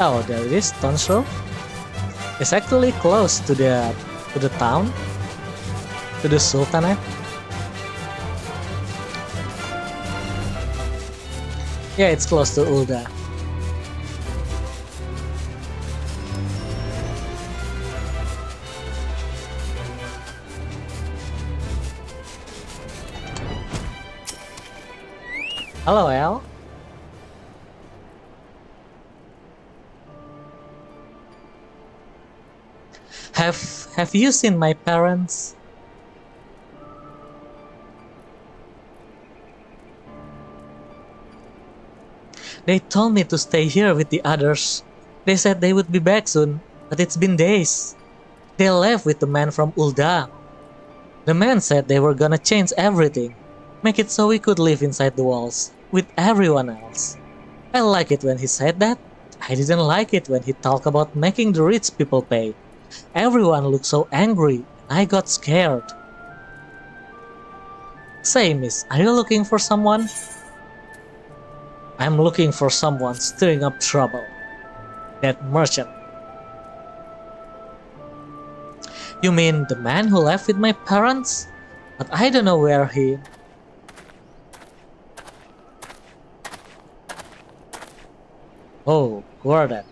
Oh, there it is, Stone Straw. It's actually close to the town, to the Sultanate. Yeah, it's close to Ulda. Hello, Al. Have you seen my parents? They told me to stay here with the others. They said they would be back soon, but it's been days. They left with the man from Ulda. The man said they were gonna change everything, make it so we could live inside the walls, with everyone else. I like it when he said that. I didn't like it when he talked about making the rich people pay. Everyone looked so angry, I got scared. Say, miss, are you looking for someone? I'm looking for someone stirring up trouble. That merchant. You mean the man who left with my parents? But I don't know where he... Oh, Gordon.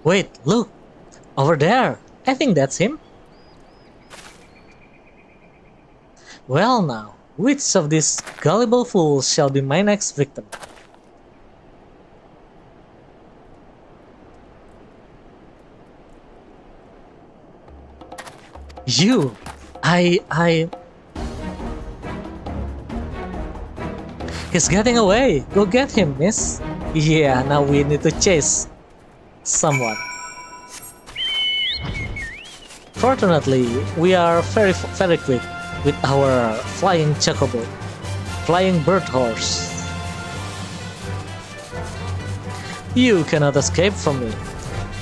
Wait, look! Over there! I think that's him. Well now, which of these gullible fools shall be my next victim? You! He's getting away! Go get him, miss! Yeah, now we need to chase someone. Fortunately, we are very quick with our flying chocobo, flying bird horse. You cannot escape from me.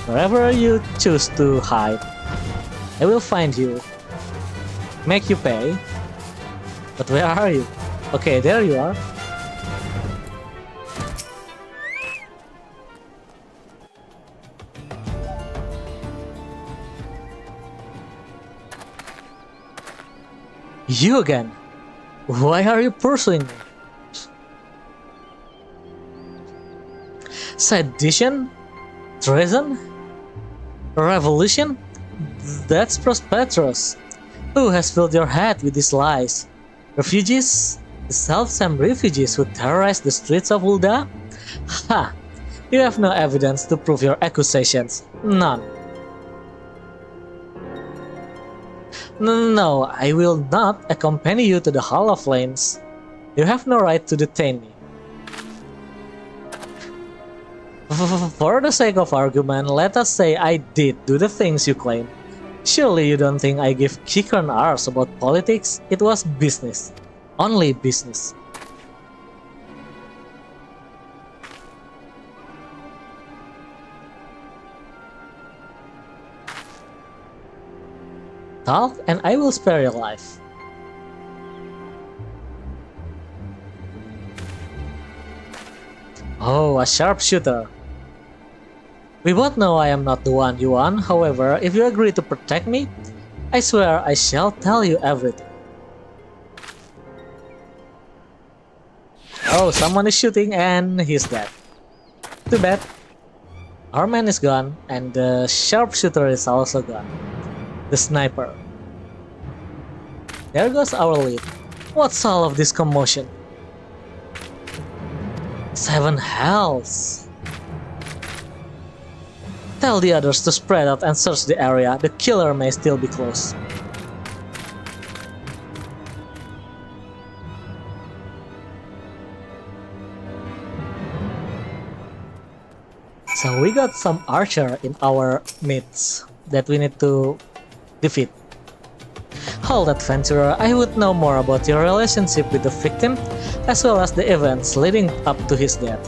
Wherever you choose to hide, I will find you, make you pay. But where are you? Okay, there you are. You again? Why are you pursuing me? Sedition? Treason? Revolution? That's prosperous. Who has filled your head with these lies? Refugees? The self-same refugees who terrorize the streets of Ul'dah? Ha! You have no evidence to prove your accusations. None. No, I will not accompany you to the Hall of Flames. You have no right to detain me. For the sake of argument, let us say I did do the things you claim. Surely you don't think I give kicker an arse about politics? It was business. Only business. Talk and I will spare your life. Oh, a sharpshooter. We both know I am not the one you want, however, if you agree to protect me, I swear I shall tell you everything. Oh, someone is shooting and he's dead. Too bad. Our man is gone and the sharpshooter is also gone. The sniper. There goes our lead. What's all of this commotion? 7 hells. Tell the others to spread out and search the area. The killer may still be close. So we got some archer in our midst that we need to defeat. Hold, adventurer, I would know more about your relationship with the victim, as well as the events leading up to his death.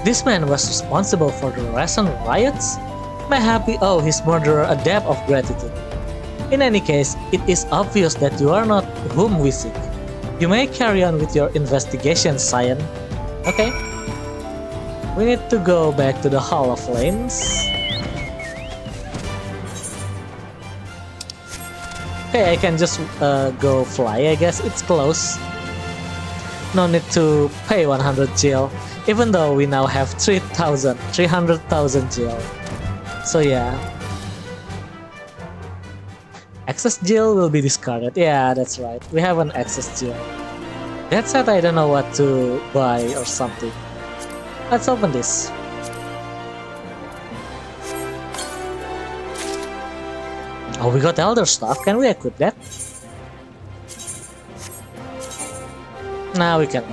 This man was responsible for the recent riots? Mayhap we owe his murderer a debt of gratitude. In any case, it is obvious that you are not whom we seek. You may carry on with your investigation, Cyan. Okay. We need to go back to the Hall of Flames. Okay, I can just go fly, I guess. It's close. No need to pay 100 gil, even though we now have 300,000 gil. So yeah. Access gil will be discarded. Yeah, that's right. We have an access gil. That said, I don't know what to buy or something. Let's open this. Oh, we got elder stuff. Can we equip that? Now we can.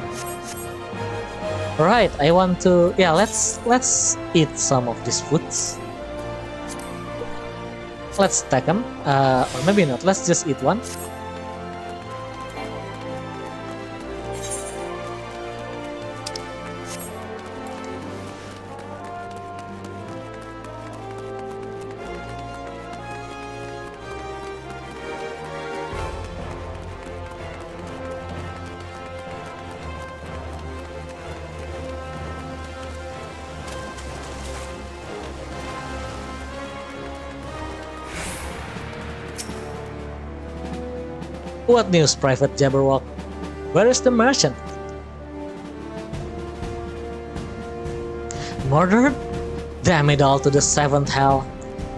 Right, I want to. Yeah, let's eat some of these foods. Let's stack them. Or maybe not. Let's just eat one. What news, Private Jabberwock? Where is the merchant? Murdered? Damn it all to the 7th hell.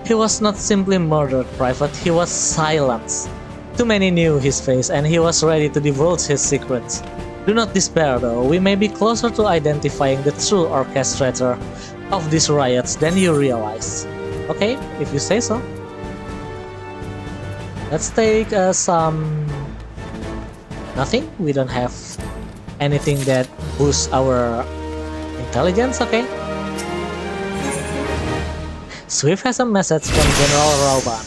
He was not simply murdered, Private, he was silenced. Too many knew his face and he was ready to divulge his secrets. Do not despair though, we may be closer to identifying the true orchestrator of these riots than you realize. Okay, if you say so. Let's take some... Nothing? We don't have anything that boosts our intelligence, okay? Swift has a message from General Rauban.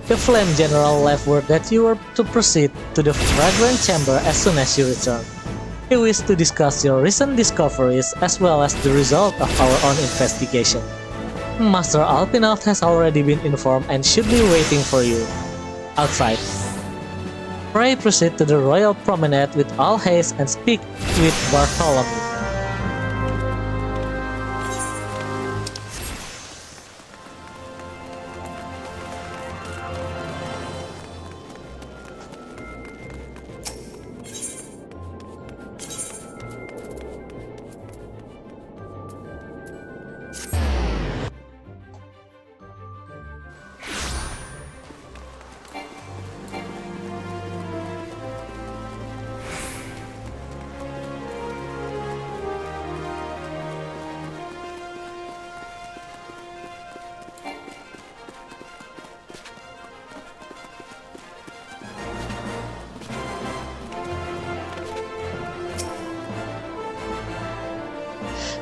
The Flame General left word that you were to proceed to the Fragrant Chamber as soon as you return. He wished to discuss your recent discoveries as well as the result of our own investigation. Master Alpinov has already been informed and should be waiting for you outside. Pray proceed to the Royal Promenade with all haste and speak with Bartholomew.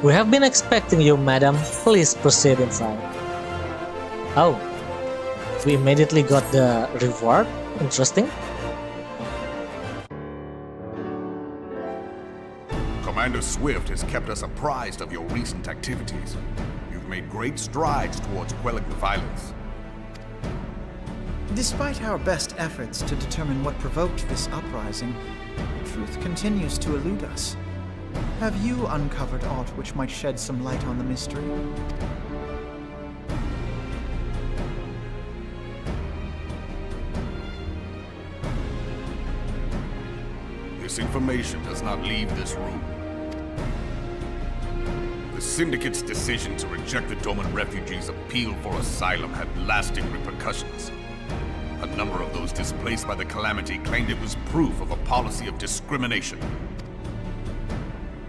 We have been expecting you, madam. Please proceed inside. Oh, we immediately got the reward. Interesting. Commander Swift has kept us apprised of your recent activities. You've made great strides towards quelling the violence. Despite our best efforts to determine what provoked this uprising, truth continues to elude us. Have you uncovered aught which might shed some light on the mystery? This information does not leave this room. The Syndicate's decision to reject the Doman refugees' appeal for asylum had lasting repercussions. A number of those displaced by the calamity claimed it was proof of a policy of discrimination.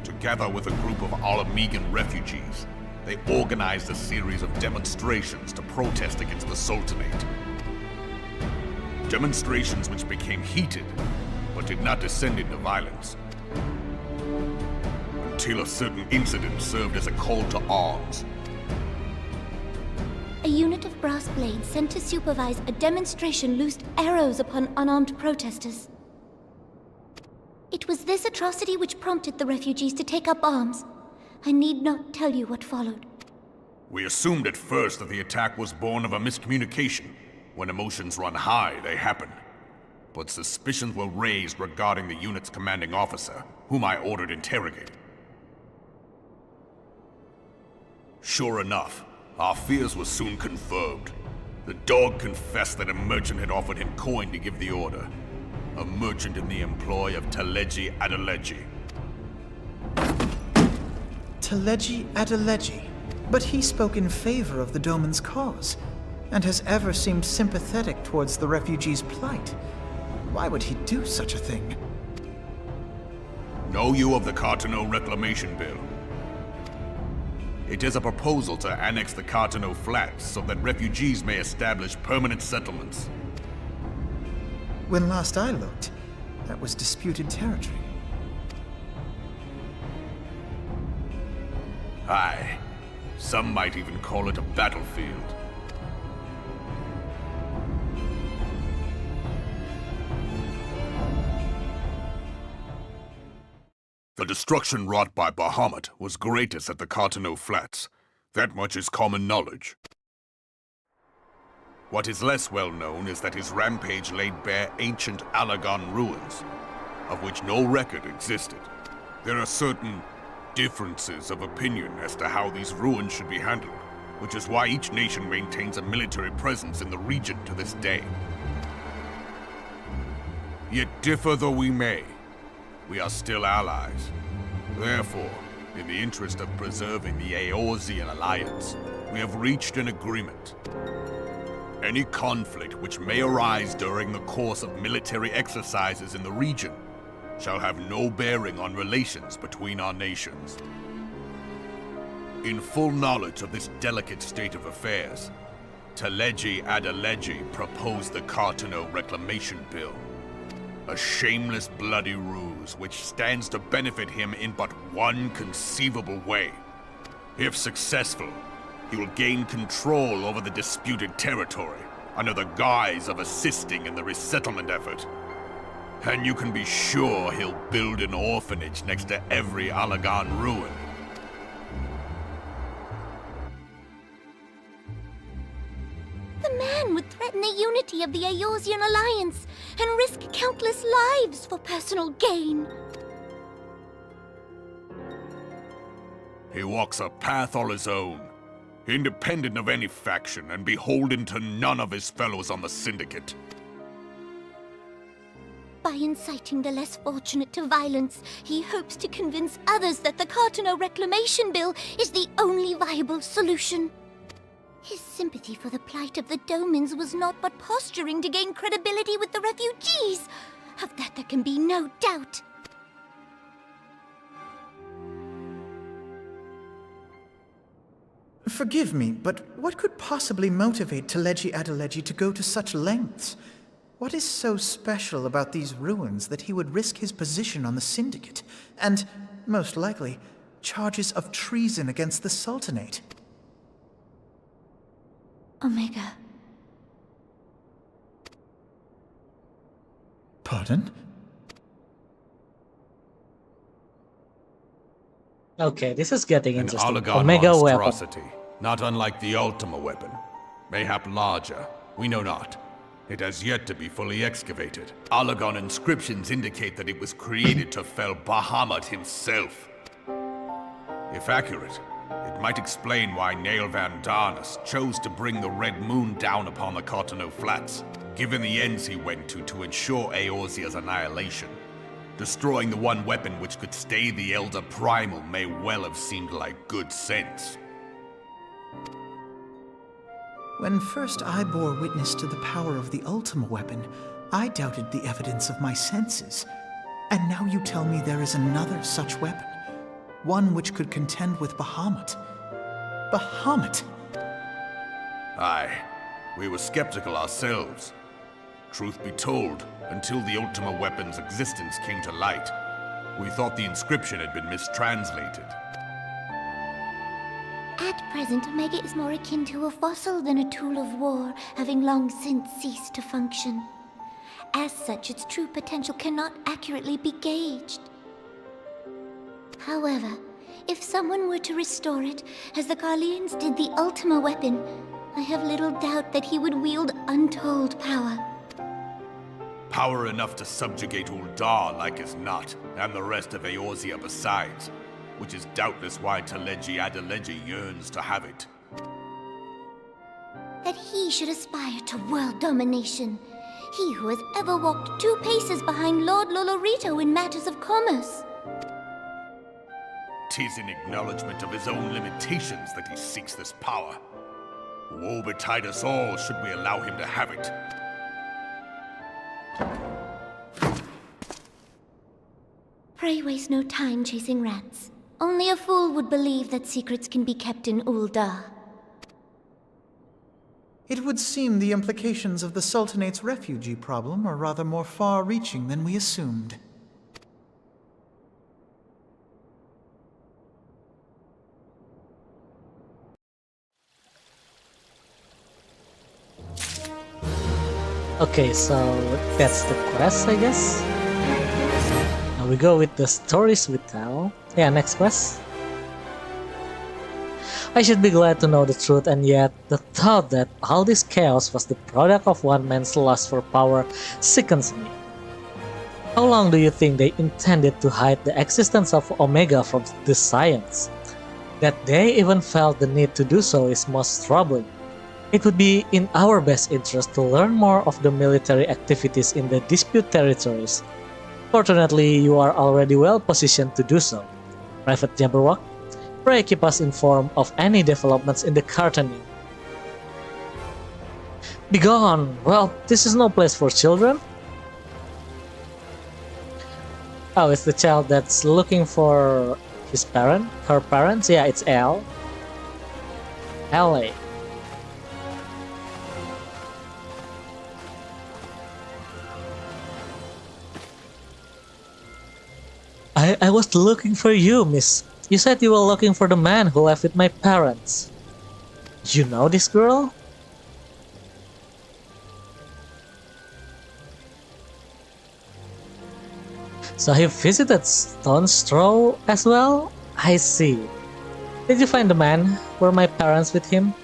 Together with a group of Alamegan refugees, they organized a series of demonstrations to protest against the Sultanate. Demonstrations which became heated, but did not descend into violence. Until a certain incident served as a call to arms. A unit of brass blades sent to supervise a demonstration loosed arrows upon unarmed protesters. It was this atrocity which prompted the refugees to take up arms. I need not tell you what followed. We assumed at first that the attack was born of a miscommunication. When emotions run high, they happen. But suspicions were raised regarding the unit's commanding officer, whom I ordered interrogated. Sure enough, our fears were soon confirmed. The dog confessed that a merchant had offered him coin to give the order. A merchant in the employ of Teleji Adeleji. Teleji Adeleji? But he spoke in favor of the Doman's cause, and has ever seemed sympathetic towards the refugees' plight. Why would he do such a thing? Know you of the Cartano Reclamation Bill? It is a proposal to annex the Cartano Flats so that refugees may establish permanent settlements. When last I looked, that was disputed territory. Aye. Some might even call it a battlefield. The destruction wrought by Bahamut was greatest at the Cartano Flats. That much is common knowledge. What is less well known is that his rampage laid bare ancient Alagon ruins, of which no record existed. There are certain differences of opinion as to how these ruins should be handled, which is why each nation maintains a military presence in the region to this day. Yet differ though we may, we are still allies. Therefore, in the interest of preserving the Eorzean alliance, we have reached an agreement. Any conflict which may arise during the course of military exercises in the region shall have no bearing on relations between our nations. In full knowledge of this delicate state of affairs, Teleji Adeleji proposed the Cartano Reclamation Bill. A shameless bloody ruse which stands to benefit him in but one conceivable way. If successful, he will gain control over the disputed territory under the guise of assisting in the resettlement effort. And you can be sure he'll build an orphanage next to every Alagon ruin. The man would threaten the unity of the Eorzean alliance and risk countless lives for personal gain. He walks a path all his own, independent of any faction and beholden to none of his fellows on the Syndicate. By inciting the less fortunate to violence, he hopes to convince others that the Cartano Reclamation Bill is the only viable solution. His sympathy for the plight of the Domans was not but posturing to gain credibility with the refugees. Of that there can be no doubt. Forgive me, but what could possibly motivate Teleji Adeleji to go to such lengths? What is so special about these ruins that he would risk his position on the Syndicate? And, most likely, charges of treason against the Sultanate. Omega. Pardon? Okay, this is getting An interesting. Oligon Omega weapon. monstrosity, not unlike the Ultima weapon. Mayhap larger, we know not. It has yet to be fully excavated. Oligon inscriptions indicate that it was created to fell Bahamut himself. If accurate, it might explain why Nail Van Darnus chose to bring the Red Moon down upon the Cotonou Flats, given the ends he went to ensure Eorzea's annihilation. Destroying the one weapon which could stay the Elder Primal may well have seemed like good sense. When first I bore witness to the power of the Ultima weapon, I doubted the evidence of my senses. And now you tell me there is another such weapon. One which could contend with Bahamut. Bahamut! Aye, we were skeptical ourselves. Truth be told, until the Ultima weapon's existence came to light, we thought the inscription had been mistranslated. At present, Omega is more akin to a fossil than a tool of war, having long since ceased to function. As such, its true potential cannot accurately be gauged. However, if someone were to restore it, as the Garleans did the Ultima weapon, I have little doubt that he would wield untold power. Power enough to subjugate Uldar like as not, and the rest of Eorzea besides, which is doubtless why Teleji Adeleji yearns to have it. That he should aspire to world domination. He who has ever walked 2 paces behind Lord Lolorito in matters of commerce. 'Tis in acknowledgement of his own limitations that he seeks this power. Woe betide us all should we allow him to have it. Pray waste no time chasing rats. Only a fool would believe that secrets can be kept in Uldar. It would seem the implications of the Sultanate's refugee problem are rather more far-reaching than we assumed. Okay, so that's the quest, I guess. Now we go with the stories we tell. Yeah, next quest. I should be glad to know the truth, and yet the thought that all this chaos was the product of one man's lust for power sickens me. How long do you think they intended to hide the existence of Omega from the science? That they even felt the need to do so is most troubling. It would be in our best interest to learn more of the military activities in the dispute territories. Fortunately, you are already well positioned to do so. Private Jabberwock, pray keep us informed of any developments in the Cartoning. Begone! Well, this is no place for children. Oh, it's the child that's looking for her parents? Yeah, it's Elle. Ellie. I was looking for you, miss. You said you were looking for the man who left with my parents. You know this girl? So he visited Stone's Throw as well? I see. Did you find the man? Were my parents with him?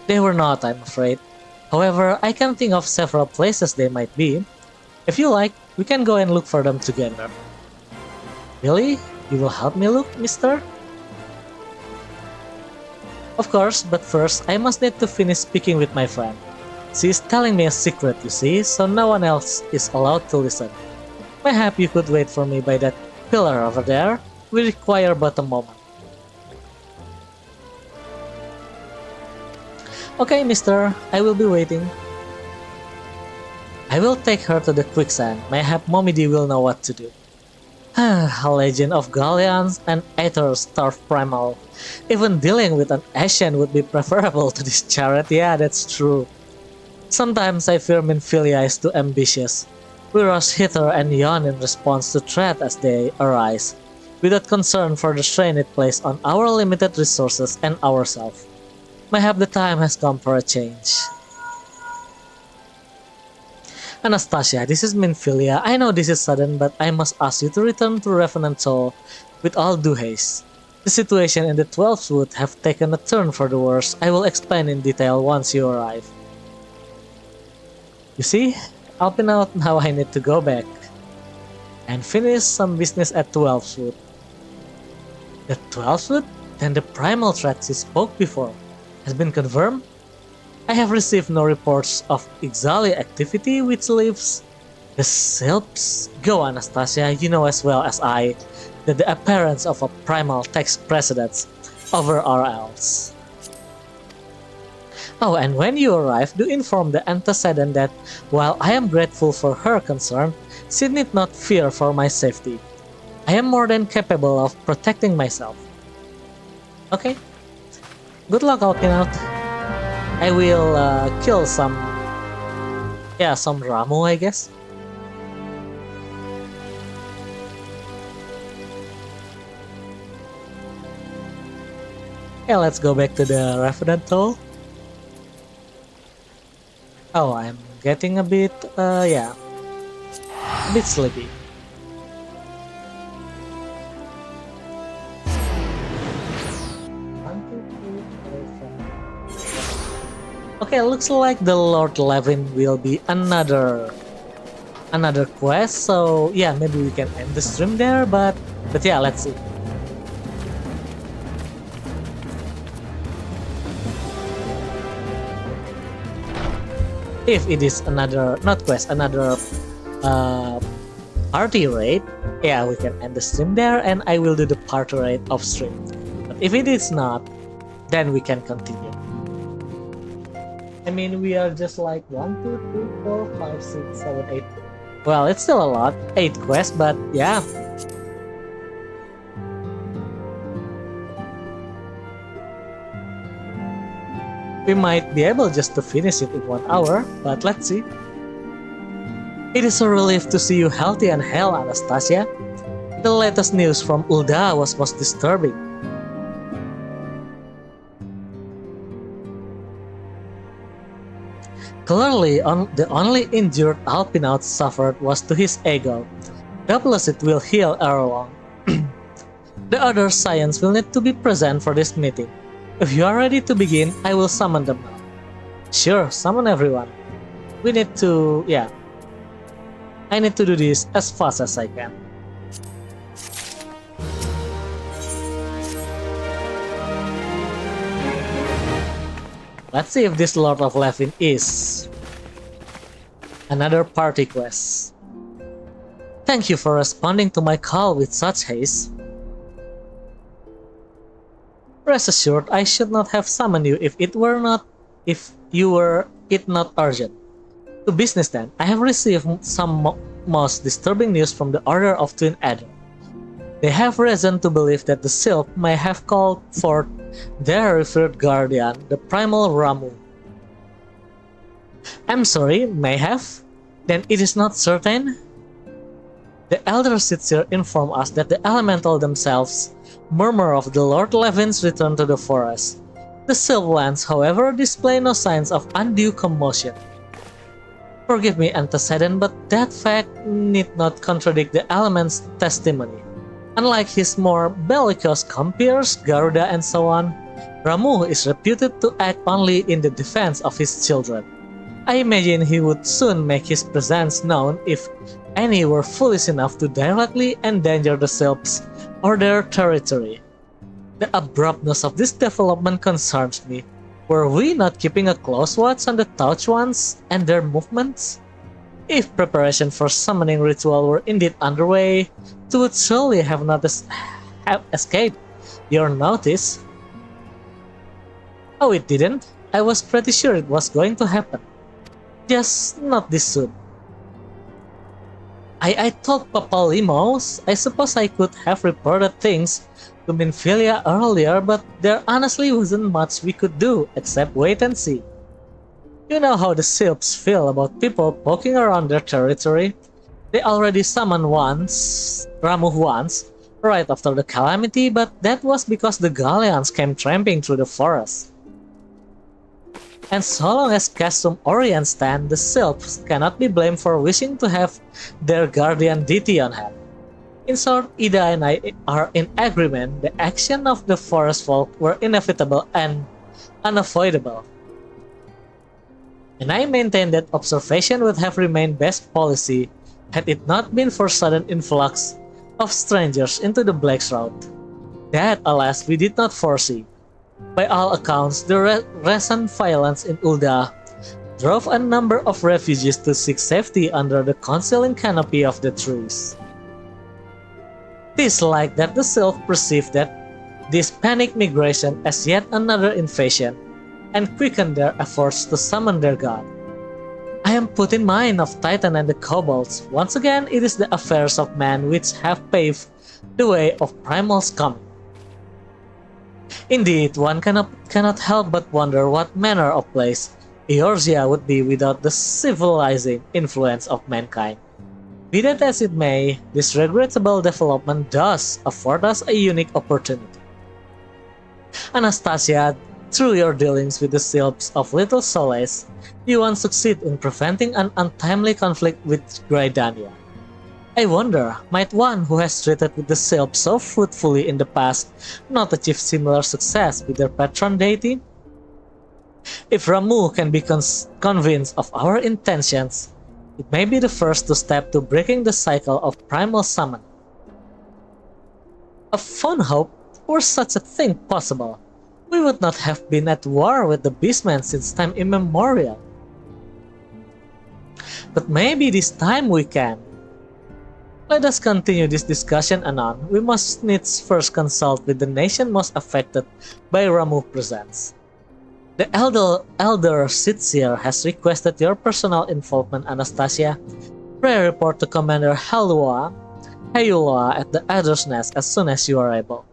They were not, I'm afraid. However, I can think of several places they might be. If you like, we can go and look for them together. Really? You will help me look, mister? Of course, but first I must need to finish speaking with my friend. She is telling me a secret, you see, so no one else is allowed to listen. Mayhap you could wait for me by that pillar over there. We require but a moment. Okay, mister, I will be waiting. I will take her to the quicksand. Mayhap Mommy D will know what to do. A legend of Galleons and Aether's Starved Primal. Even dealing with an Ashen would be preferable to this chariot. Yeah, that's true. Sometimes I fear Minfilia is too ambitious. We rush hither and yon in response to threats as they arise. without concern for the strain it placed on our limited resources and ourselves. Mayhap the time has come for a change. Anastasia, this is Minfilia. I know this is sudden, but I must ask you to return to Revenant Soul with all due haste. The situation in the 12th Wood have taken a turn for the worse. I will explain in detail once you arrive. You see, helping out now I need to go back and finish some business at 12th Wood. The 12th Wood? Then the primal threat she spoke before has been confirmed? I have received no reports of Ixali activity which leaves the Silps. Go, Anastasia, you know as well as I that the appearance of a primal takes precedence over our elves. Oh, and when you arrive, do inform the antecedent that while I am grateful for her concern, she need not fear for my safety. I am more than capable of protecting myself. Okay. Good luck helping out. I will kill some Ramu, I guess. Yeah, let's go back to the Revenant Toll. Oh, I'm getting a bit, a bit sleepy. Okay, looks like the Lord Levin will be another quest, so yeah, maybe we can end the stream there, but yeah, let's see. If it is another, not quest, another party raid, yeah, we can end the stream there and I will do the party raid off stream. But if it is not, then we can continue. I mean, we are just like 1, 2, 3, 4, 5, 6, 7, 8. Well, it's still a lot, 8 quests, but yeah. We might be able just to finish it in 1 hour, but let's see. It is a relief to see you healthy and hale, Anastasia. The latest news from Ul'dah was most disturbing. Clearly, the only injured Alpinaut suffered was to his ego. Doubtless it will heal ere long. The other Scions will need to be present for this meeting. If you are ready to begin, I will summon them now. Sure, summon everyone. We need to, I need to do this as fast as I can. Let's see if this Lord of Levin is another party quest. Thank you for responding to my call with such haste. Rest assured, I should not have summoned you if you were not urgent. To business then, I have received some most disturbing news from the Order of Twin Adder. They have reason to believe that the Sylph may have called forth their revered guardian, the primal Ramu. I'm sorry, may have? Then it is not certain? The Elder Sitzer inform us that the elemental themselves murmur of the Lord Levin's return to the forest. The Sylvands, however, display no signs of undue commotion. Forgive me, antecedent, but that fact need not contradict the element's testimony. Unlike his more bellicose compeers, Garuda and so on, Ramu is reputed to act only in the defense of his children. I imagine he would soon make his presence known if any were foolish enough to directly endanger the Sylphs or their territory. The abruptness of this development concerns me. Were we not keeping a close watch on the Touch Ones and their movements? If preparation for summoning ritual were indeed underway, it would surely have not escaped your notice. Oh, it didn't? I was pretty sure it was going to happen. Just not this soon. I told Papa Limos, I suppose I could have reported things to Minfilia earlier, but there honestly wasn't much we could do except wait and see. You know how the Sylphs feel about people poking around their territory. They already summoned Ramu once, right after the calamity, but that was because the Galleons came tramping through the forest. And so long as custom Orient stand, the Sylphs cannot be blamed for wishing to have their guardian deity on hand. In short, Ida and I are in agreement the action of the forest folk were inevitable and unavoidable. And I maintain that observation would have remained best policy had it not been for sudden influx of strangers into the Black Shroud. That, alas, we did not foresee. By all accounts, the recent violence in Ul'dah drove a number of refugees to seek safety under the concealing canopy of the trees. It is like that the Sylph perceived that this panic migration as yet another invasion and quickened their efforts to summon their god. I am put in mind of Titan and the Kobolds. Once again, it is the affairs of man which have paved the way of Primal's coming. Indeed, one cannot help but wonder what manner of place Eorzea would be without the civilizing influence of mankind. Be that as it may, this regrettable development does afford us a unique opportunity. Anastasia, through your dealings with the Sylphs of Little Solace, you once succeed in preventing an untimely conflict with Graydania. I wonder, might one who has treated with the Sylphs so fruitfully in the past not achieve similar success with their patron deity? If Ramuh can be convinced of our intentions, it may be the first step to breaking the cycle of primal summon. A fond hope, were such a thing possible, we would not have been at war with the Beastmen since time immemorial. But maybe this time we can. Let us continue this discussion anon. We must needs first consult with the nation most affected by Ramuh presence. The elder Sitseer has requested your personal involvement, Anastasia. Pray report to Commander Heyuloa at the Adder's Nest as soon as you are able.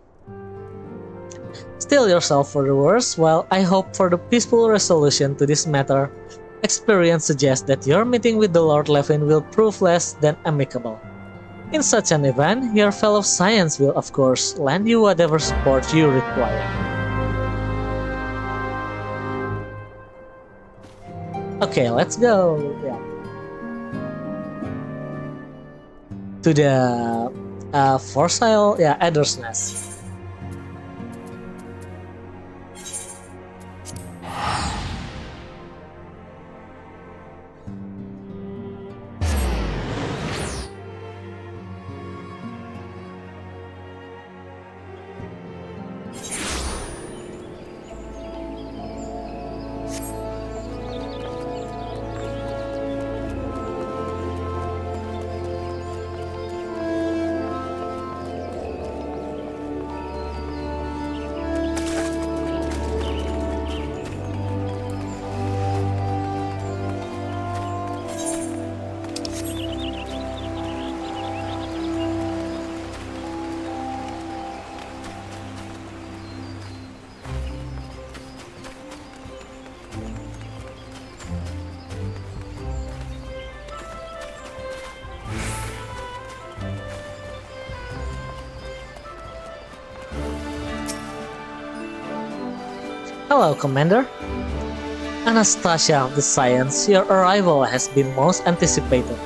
Steel yourself for the worst, while I hope for the peaceful resolution to this matter. Experience suggests that your meeting with the Lord Levin will prove less than amicable. In such an event, your fellow science will of course lend you whatever support you require. Okay, let's go. Yeah. To the Forsile, Adder's Nest. Hello, Commander. Anastasia of the Science, your arrival has been most anticipated.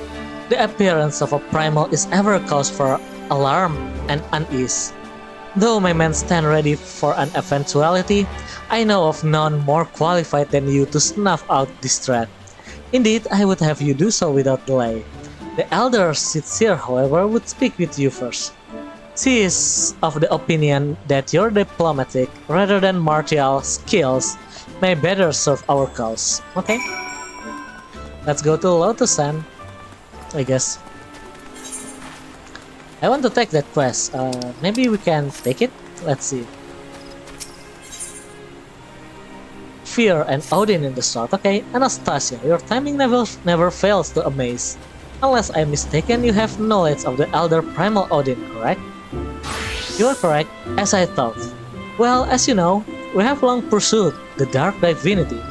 The appearance of a primal is ever a cause for alarm and unease. Though my men stand ready for an eventuality, I know of none more qualified than you to snuff out this threat. Indeed, I would have you do so without delay. The elder Sitseer, however, would speak with you first. She is of the opinion that your diplomatic, rather than martial, skills may better serve our cause. Okay. Let's go to Lotus Sand, I guess. I want to take that quest. Maybe we can take it? Let's see. Fear and Odin in the start. Okay, Anastasia, your timing never fails to amaze. Unless I'm mistaken, you have knowledge of the elder primal Odin, correct? You are correct, as I thought. Well, as you know, we have long pursued the dark divinity.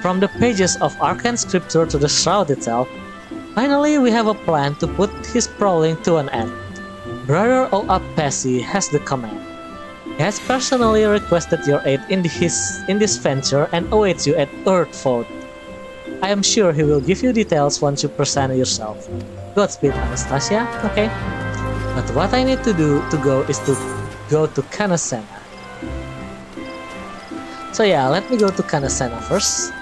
From the pages of arcane scripture to the shroud itself, finally we have a plan to put his prowling to an end. Brother Oapesi has the command. He has personally requested your aid in this venture and awaits you at Earthfort. I am sure he will give you details once you present yourself. Godspeed, Anastasia. Okay. But what I need to do to go is to go to Kanasena. So yeah, let me go to Kanasena first.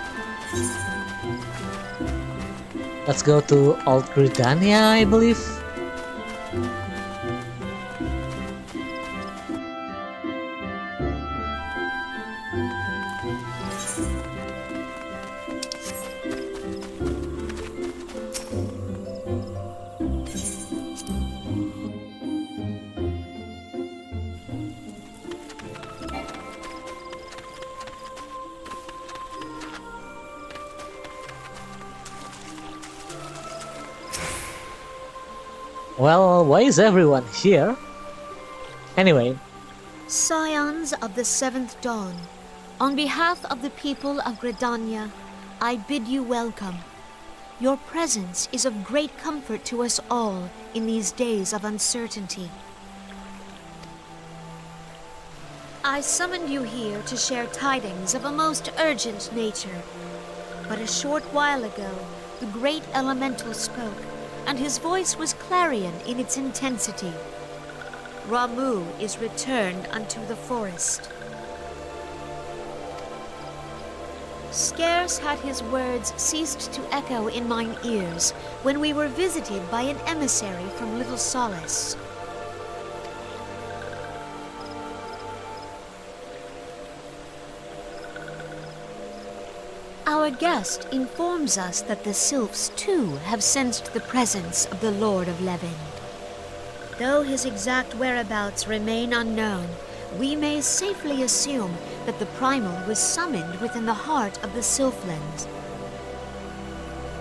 Let's go to Old Gridania, I believe. Well, why is everyone here? Anyway. Scions of the Seventh Dawn, on behalf of the people of Gridania, I bid you welcome. Your presence is of great comfort to us all in these days of uncertainty. I summoned you here to share tidings of a most urgent nature. But a short while ago, the great elemental spoke, and his voice was clarion in its intensity. Ramu is returned unto the forest. Scarce had his words ceased to echo in mine ears when we were visited by an emissary from Little Solace. Our guest informs us that the Sylphs too have sensed the presence of the Lord of Levin. Though his exact whereabouts remain unknown, we may safely assume that the Primal was summoned within the heart of the Sylphlands.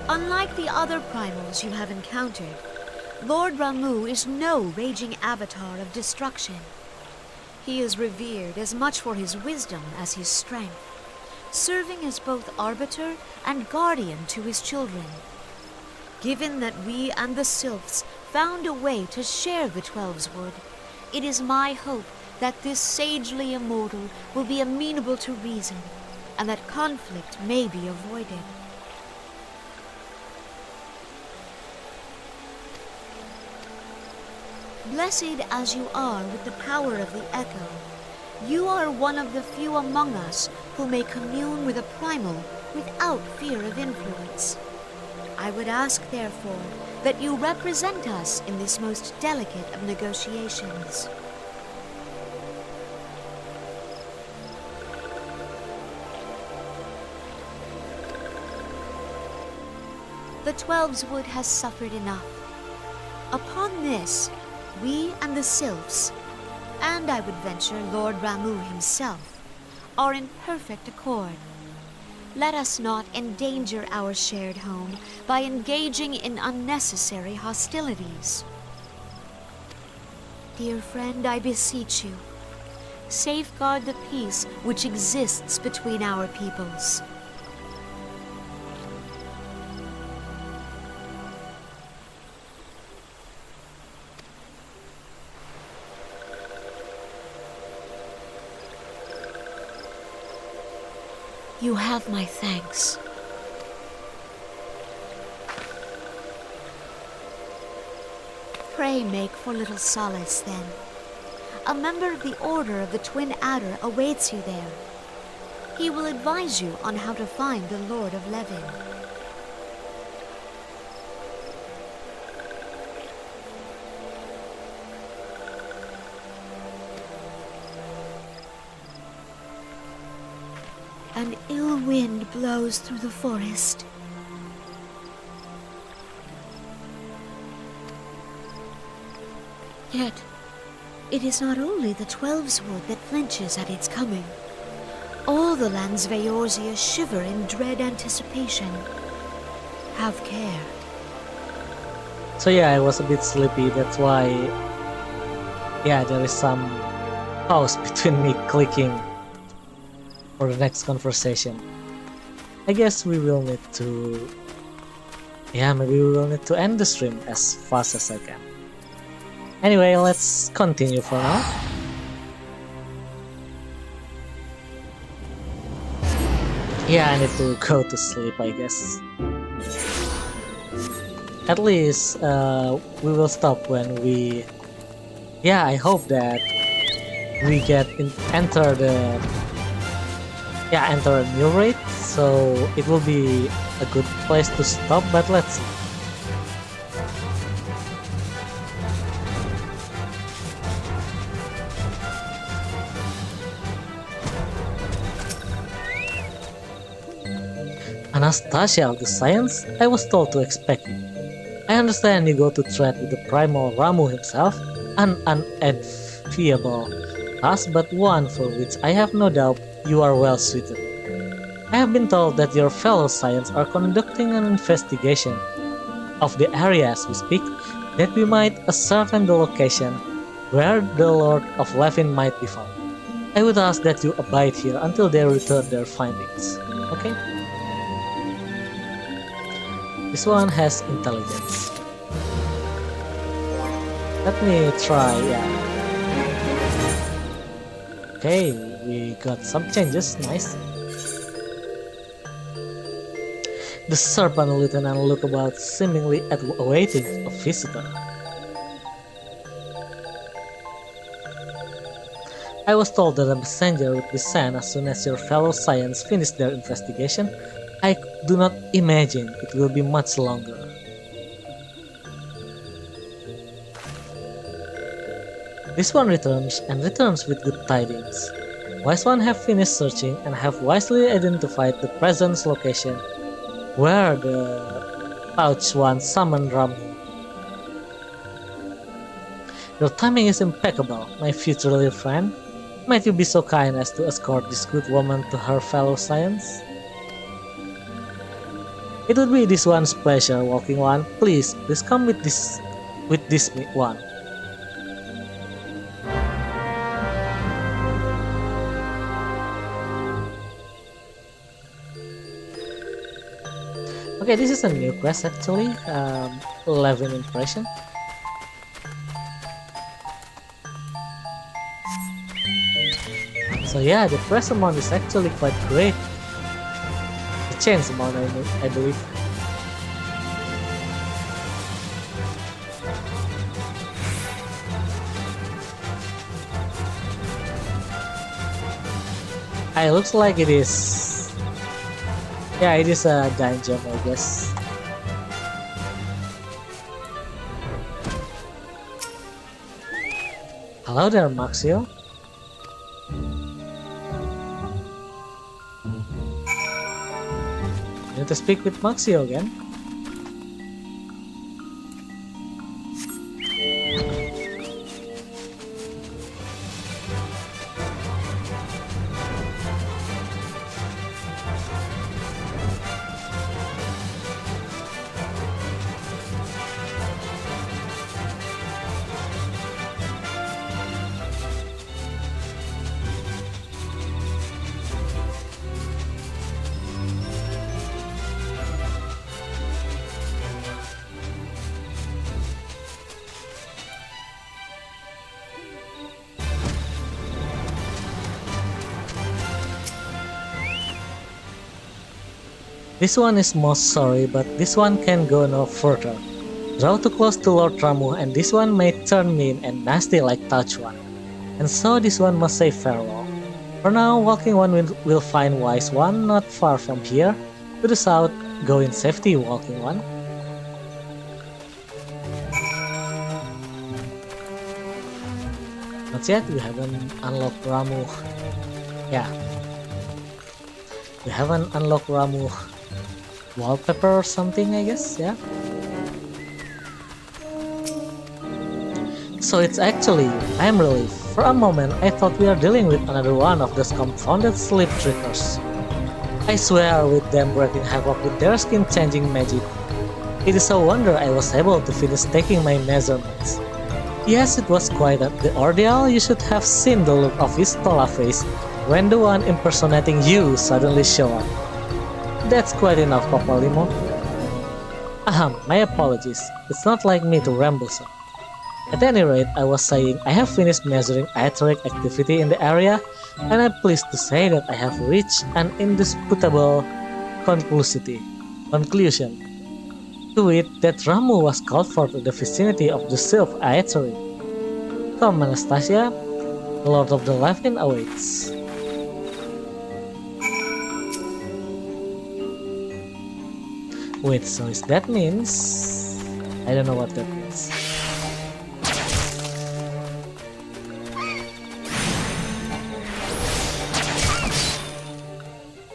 Unlike the other Primals you have encountered, Lord Ramu is no raging avatar of destruction. He is revered as much for his wisdom as his strength, serving as both arbiter and guardian to his children. Given that we and the Sylphs found a way to share the Twelveswood, it is my hope that this sagely immortal will be amenable to reason, and that conflict may be avoided. Blessed as you are with the power of the Echo, you are one of the few among us who may commune with a Primal without fear of influence. I would ask, therefore, that you represent us in this most delicate of negotiations. The Twelveswood has suffered enough. Upon this, we and the Sylphs, and I would venture Lord Ramu himself, are in perfect accord. Let us not endanger our shared home by engaging in unnecessary hostilities. Dear friend, I beseech you, safeguard the peace which exists between our peoples. You have my thanks. Pray make for Little Solace, then. A member of the Order of the Twin Adder awaits you there. He will advise you on how to find the Lord of Levin. An ill wind blows through the forest. Yet, it is not only the Twelveswood that flinches at its coming. All the lands of Eorzea shiver in dread anticipation. Have care. So yeah, I was a bit sleepy, that's why... Yeah, there is some pause between me clicking for the next conversation. I guess we will need to... Yeah, maybe we will need to end the stream as fast as I can. Anyway, let's continue for now. Yeah, I need to go to sleep, I guess. At least we will stop when we... Yeah, I hope that we get enter a new raid, so it will be a good place to stop, but let's see. Anastasia of the Science? I was told to expect you. I understand you go to trade with the primal Ramu himself, an unenviable task, but one for which I have no doubt you are well suited. I have been told that your fellow Science are conducting an investigation of the area as we speak, that we might ascertain the location where the Lord of Leviathan might be found. I would ask that you abide here until they return their findings. Okay? This one has intelligence. Let me try, yeah. Okay, we got some changes, nice. The serpent lieutenant looked about, seemingly awaiting a visitor. I was told that a messenger would be sent as soon as your fellow Science finish their investigation. I do not imagine it will be much longer. This one returns with good tidings. Wise One have finished searching and have wisely identified the present location where the Pouch One summoned Ramu. Your timing is impeccable, my future little friend. Might you be so kind as to escort this good woman to her fellow Science? It would be this one's pleasure, Walking One. Please come with this one. Okay, this is a new quest actually. 11 impression. So yeah, the press amount is actually quite great. The chance amount, I believe. It looks like it is. Yeah, it is a dungeon, I guess. Hello there, Maxio. I need to speak with Maxio again. This one is most sorry, but this one can go no further. Draw too close to Lord Ramu, and this one may turn mean and nasty like Touch One. And so this one must say farewell. For now, Walking One will find Wise One not far from here. To the south, go in safety, Walking One. Not yet, we haven't unlocked Ramu. Yeah. We haven't unlocked Ramu wallpaper or something, I guess, yeah? So it's actually you. I'm relieved. For a moment, I thought we are dealing with another one of those confounded sleep trickers. I swear with them wreaking havoc with their skin-changing magic. It is a wonder I was able to finish taking my measurements. Yes, it was quite the ordeal. You should have seen the look of his Stola face when the one impersonating you suddenly showed up. That's quite enough, Papa Limo. Ahem, my apologies. It's not like me to ramble so. At any rate, I was saying I have finished measuring etheric activity in the area, and I'm pleased to say that I have reached an indisputable conclusion. To it, that Ramu was called for to the vicinity of the Sylph Aetheric. Come, Anastasia, the Lord of the Leviathan awaits. Wait, so is that means... I don't know what that means.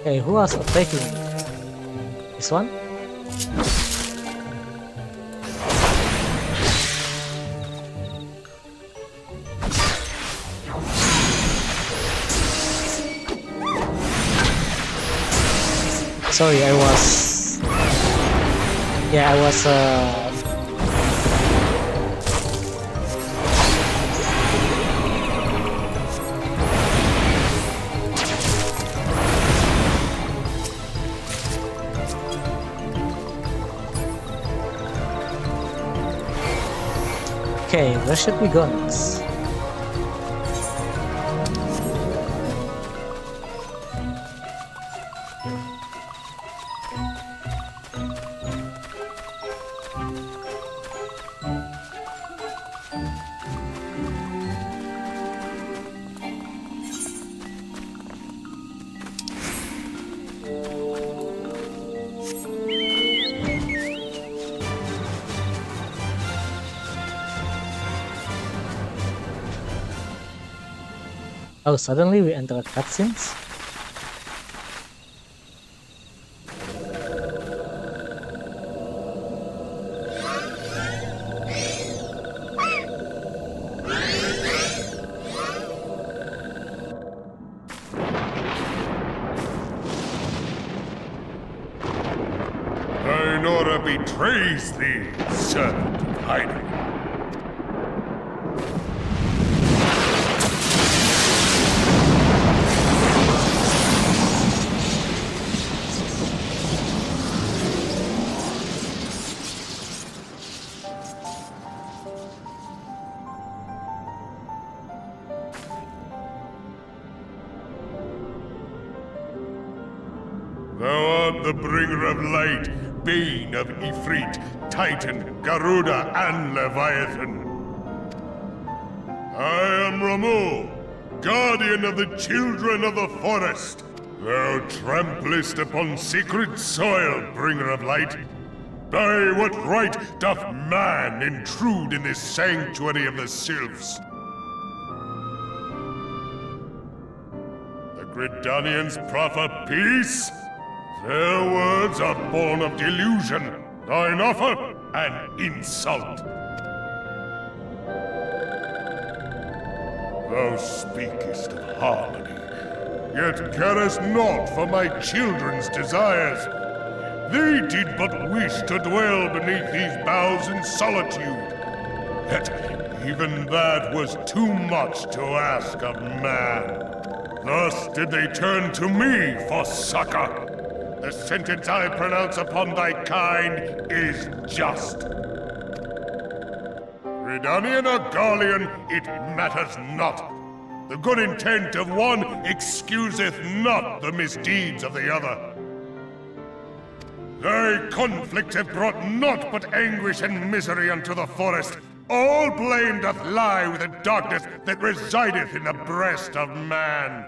Okay, who was attacking me? This one? Sorry, I was... Okay, where should we go next? Oh, suddenly we enter cutscenes? Ainora betrays thee, servant of hiding. Thou art the bringer of light, bane of Ifrit, Titan, Garuda, and Leviathan. I am Ramu, guardian of the children of the forest. Thou tramplest upon sacred soil, bringer of light. By what right doth man intrude in this sanctuary of the sylphs? The Gridanians proffer peace? Their words are born of delusion, thine offer an insult. Thou speakest of harmony, yet carest naught for my children's desires. They did but wish to dwell beneath these boughs in solitude. Yet even that was too much to ask of man. Thus did they turn to me for succor. The sentence I pronounce upon thy kind is just. Redanian or Garlean, it matters not. The good intent of one excuseth not the misdeeds of the other. Thy conflict hath brought naught but anguish and misery unto the forest. All blame doth lie with the darkness that resideth in the breast of man.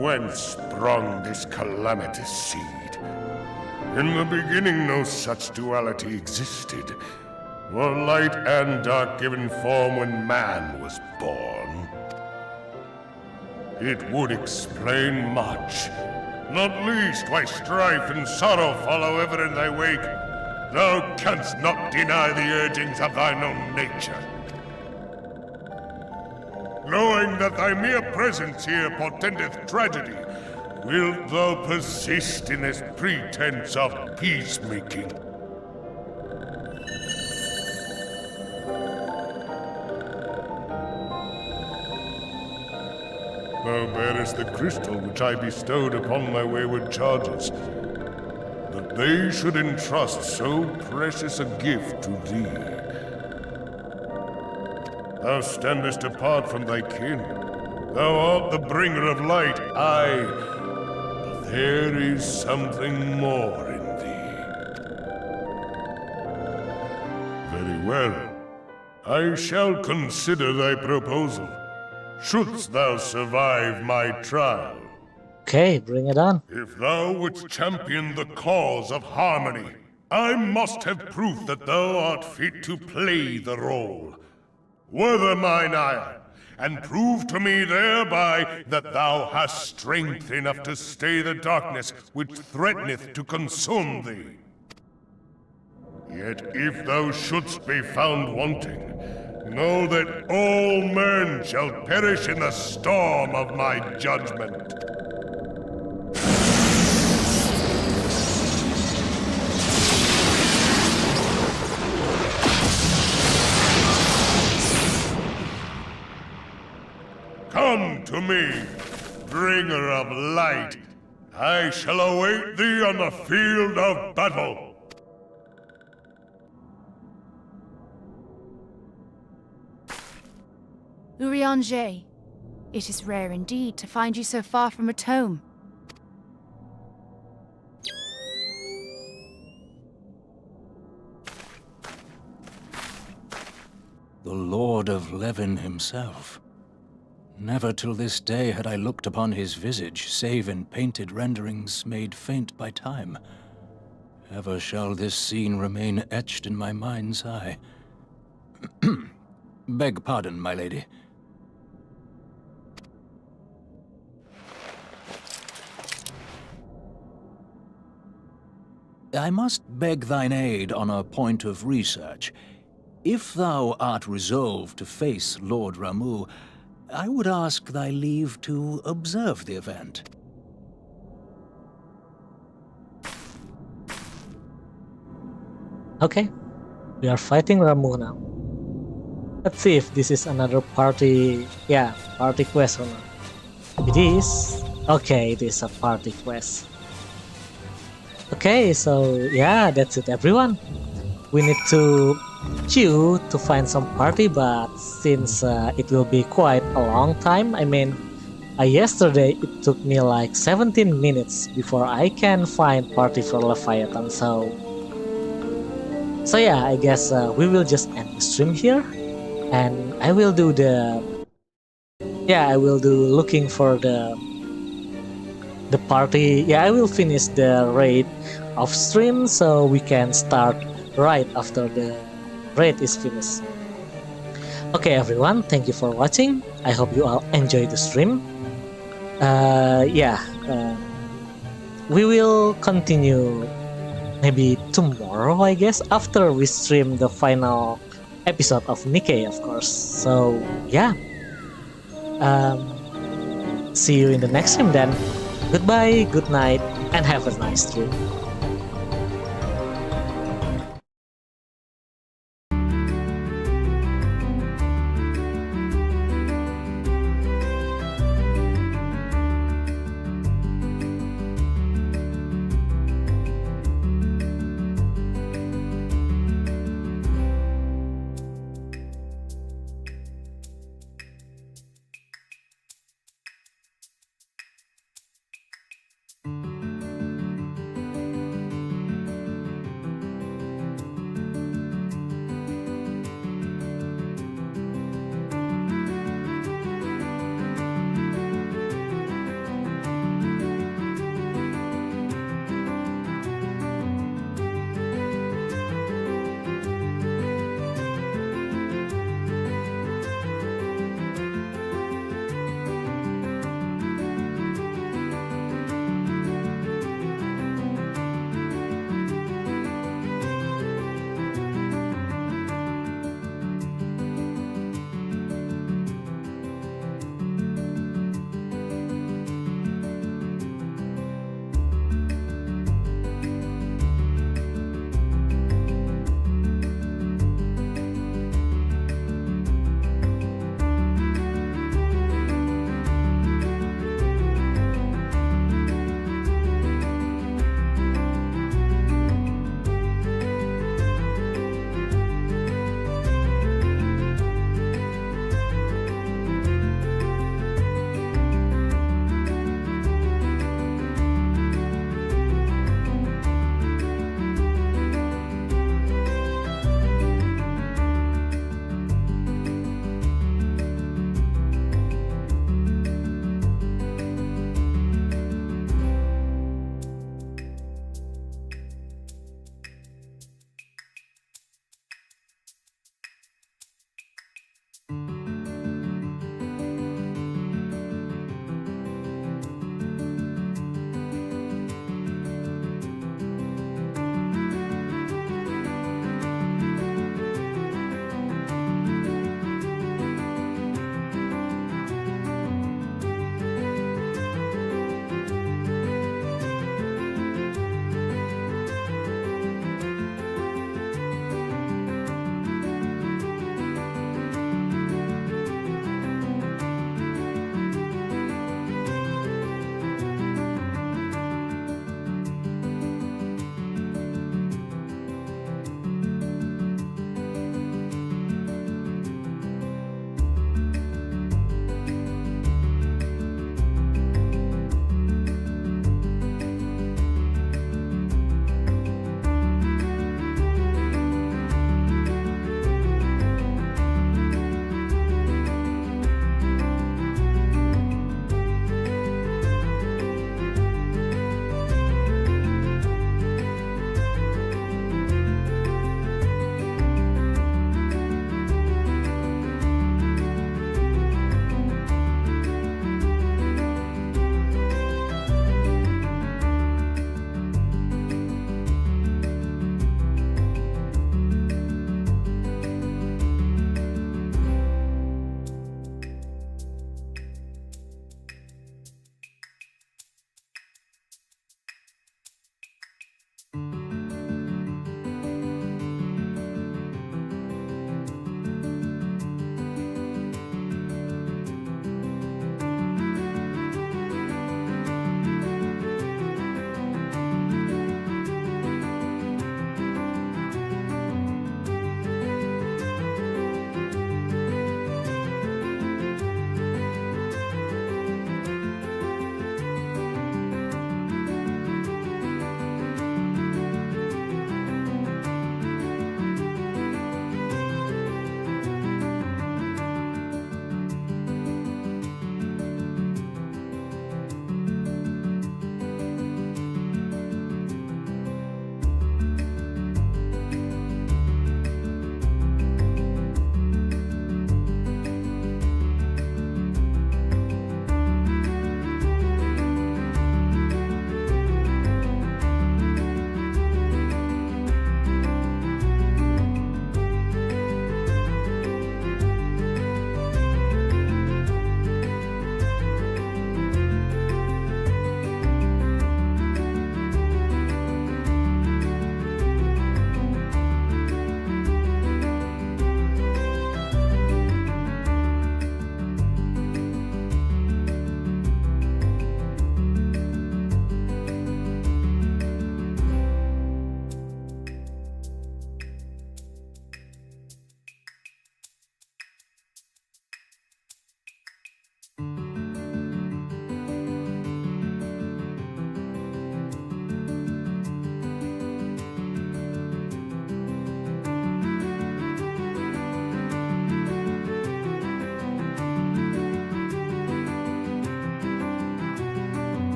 Whence sprung this calamitous seed? In the beginning no such duality existed. Were light and dark given form when man was born? It would explain much, not least why strife and sorrow follow ever in thy wake. Thou canst not deny the urgings of thine own nature. Knowing that thy mere presence here portendeth tragedy, wilt thou persist in this pretense of peacemaking? Thou bearest the crystal which I bestowed upon my wayward charges. that they should entrust so precious a gift to thee. Thou standest apart from thy kin. Thou art the bringer of light, aye, but there is something more in thee. Very well. I shall consider thy proposal, shouldst thou survive my trial. Okay, bring it on. If thou wouldst champion the cause of harmony, I must have proof that thou art fit to play the role. Wither mine ire, and prove to me thereby that thou hast strength enough to stay the darkness which threateneth to consume thee. Yet if thou shouldst be found wanting, know that all men shall perish in the storm of my judgment. Come to me, bringer of light. I shall await thee on the field of battle. Urianger, it is rare indeed to find you so far from a tome. The Lord of Levin himself. Never till this day had I looked upon his visage, save in painted renderings made faint by time. Ever shall this scene remain etched in my mind's eye. Beg pardon, my lady. I must beg thine aid on a point of research. If thou art resolved to face Lord Ramu, I would ask thy leave to observe the event. Okay, we are fighting Ramu now. Let's see if this is another party, party quest or not. It is. Okay, it is a party quest. Okay, so yeah, that's it everyone. We need to queue to find some party, but since it will be quite a long time, I mean, yesterday it took me like 17 minutes before I can find party for Leviathan, so yeah, I guess we will just end the stream here, and I will do looking for the party. Yeah, I will finish the raid off stream, so we can start right after the raid is finished. Okay everyone, thank you for watching. I hope you all enjoyed the stream. We will continue maybe tomorrow, I guess, after we stream the final episode of Nikkei, of course. So yeah, see you in the next stream then. Goodbye, good night, and have a nice stream.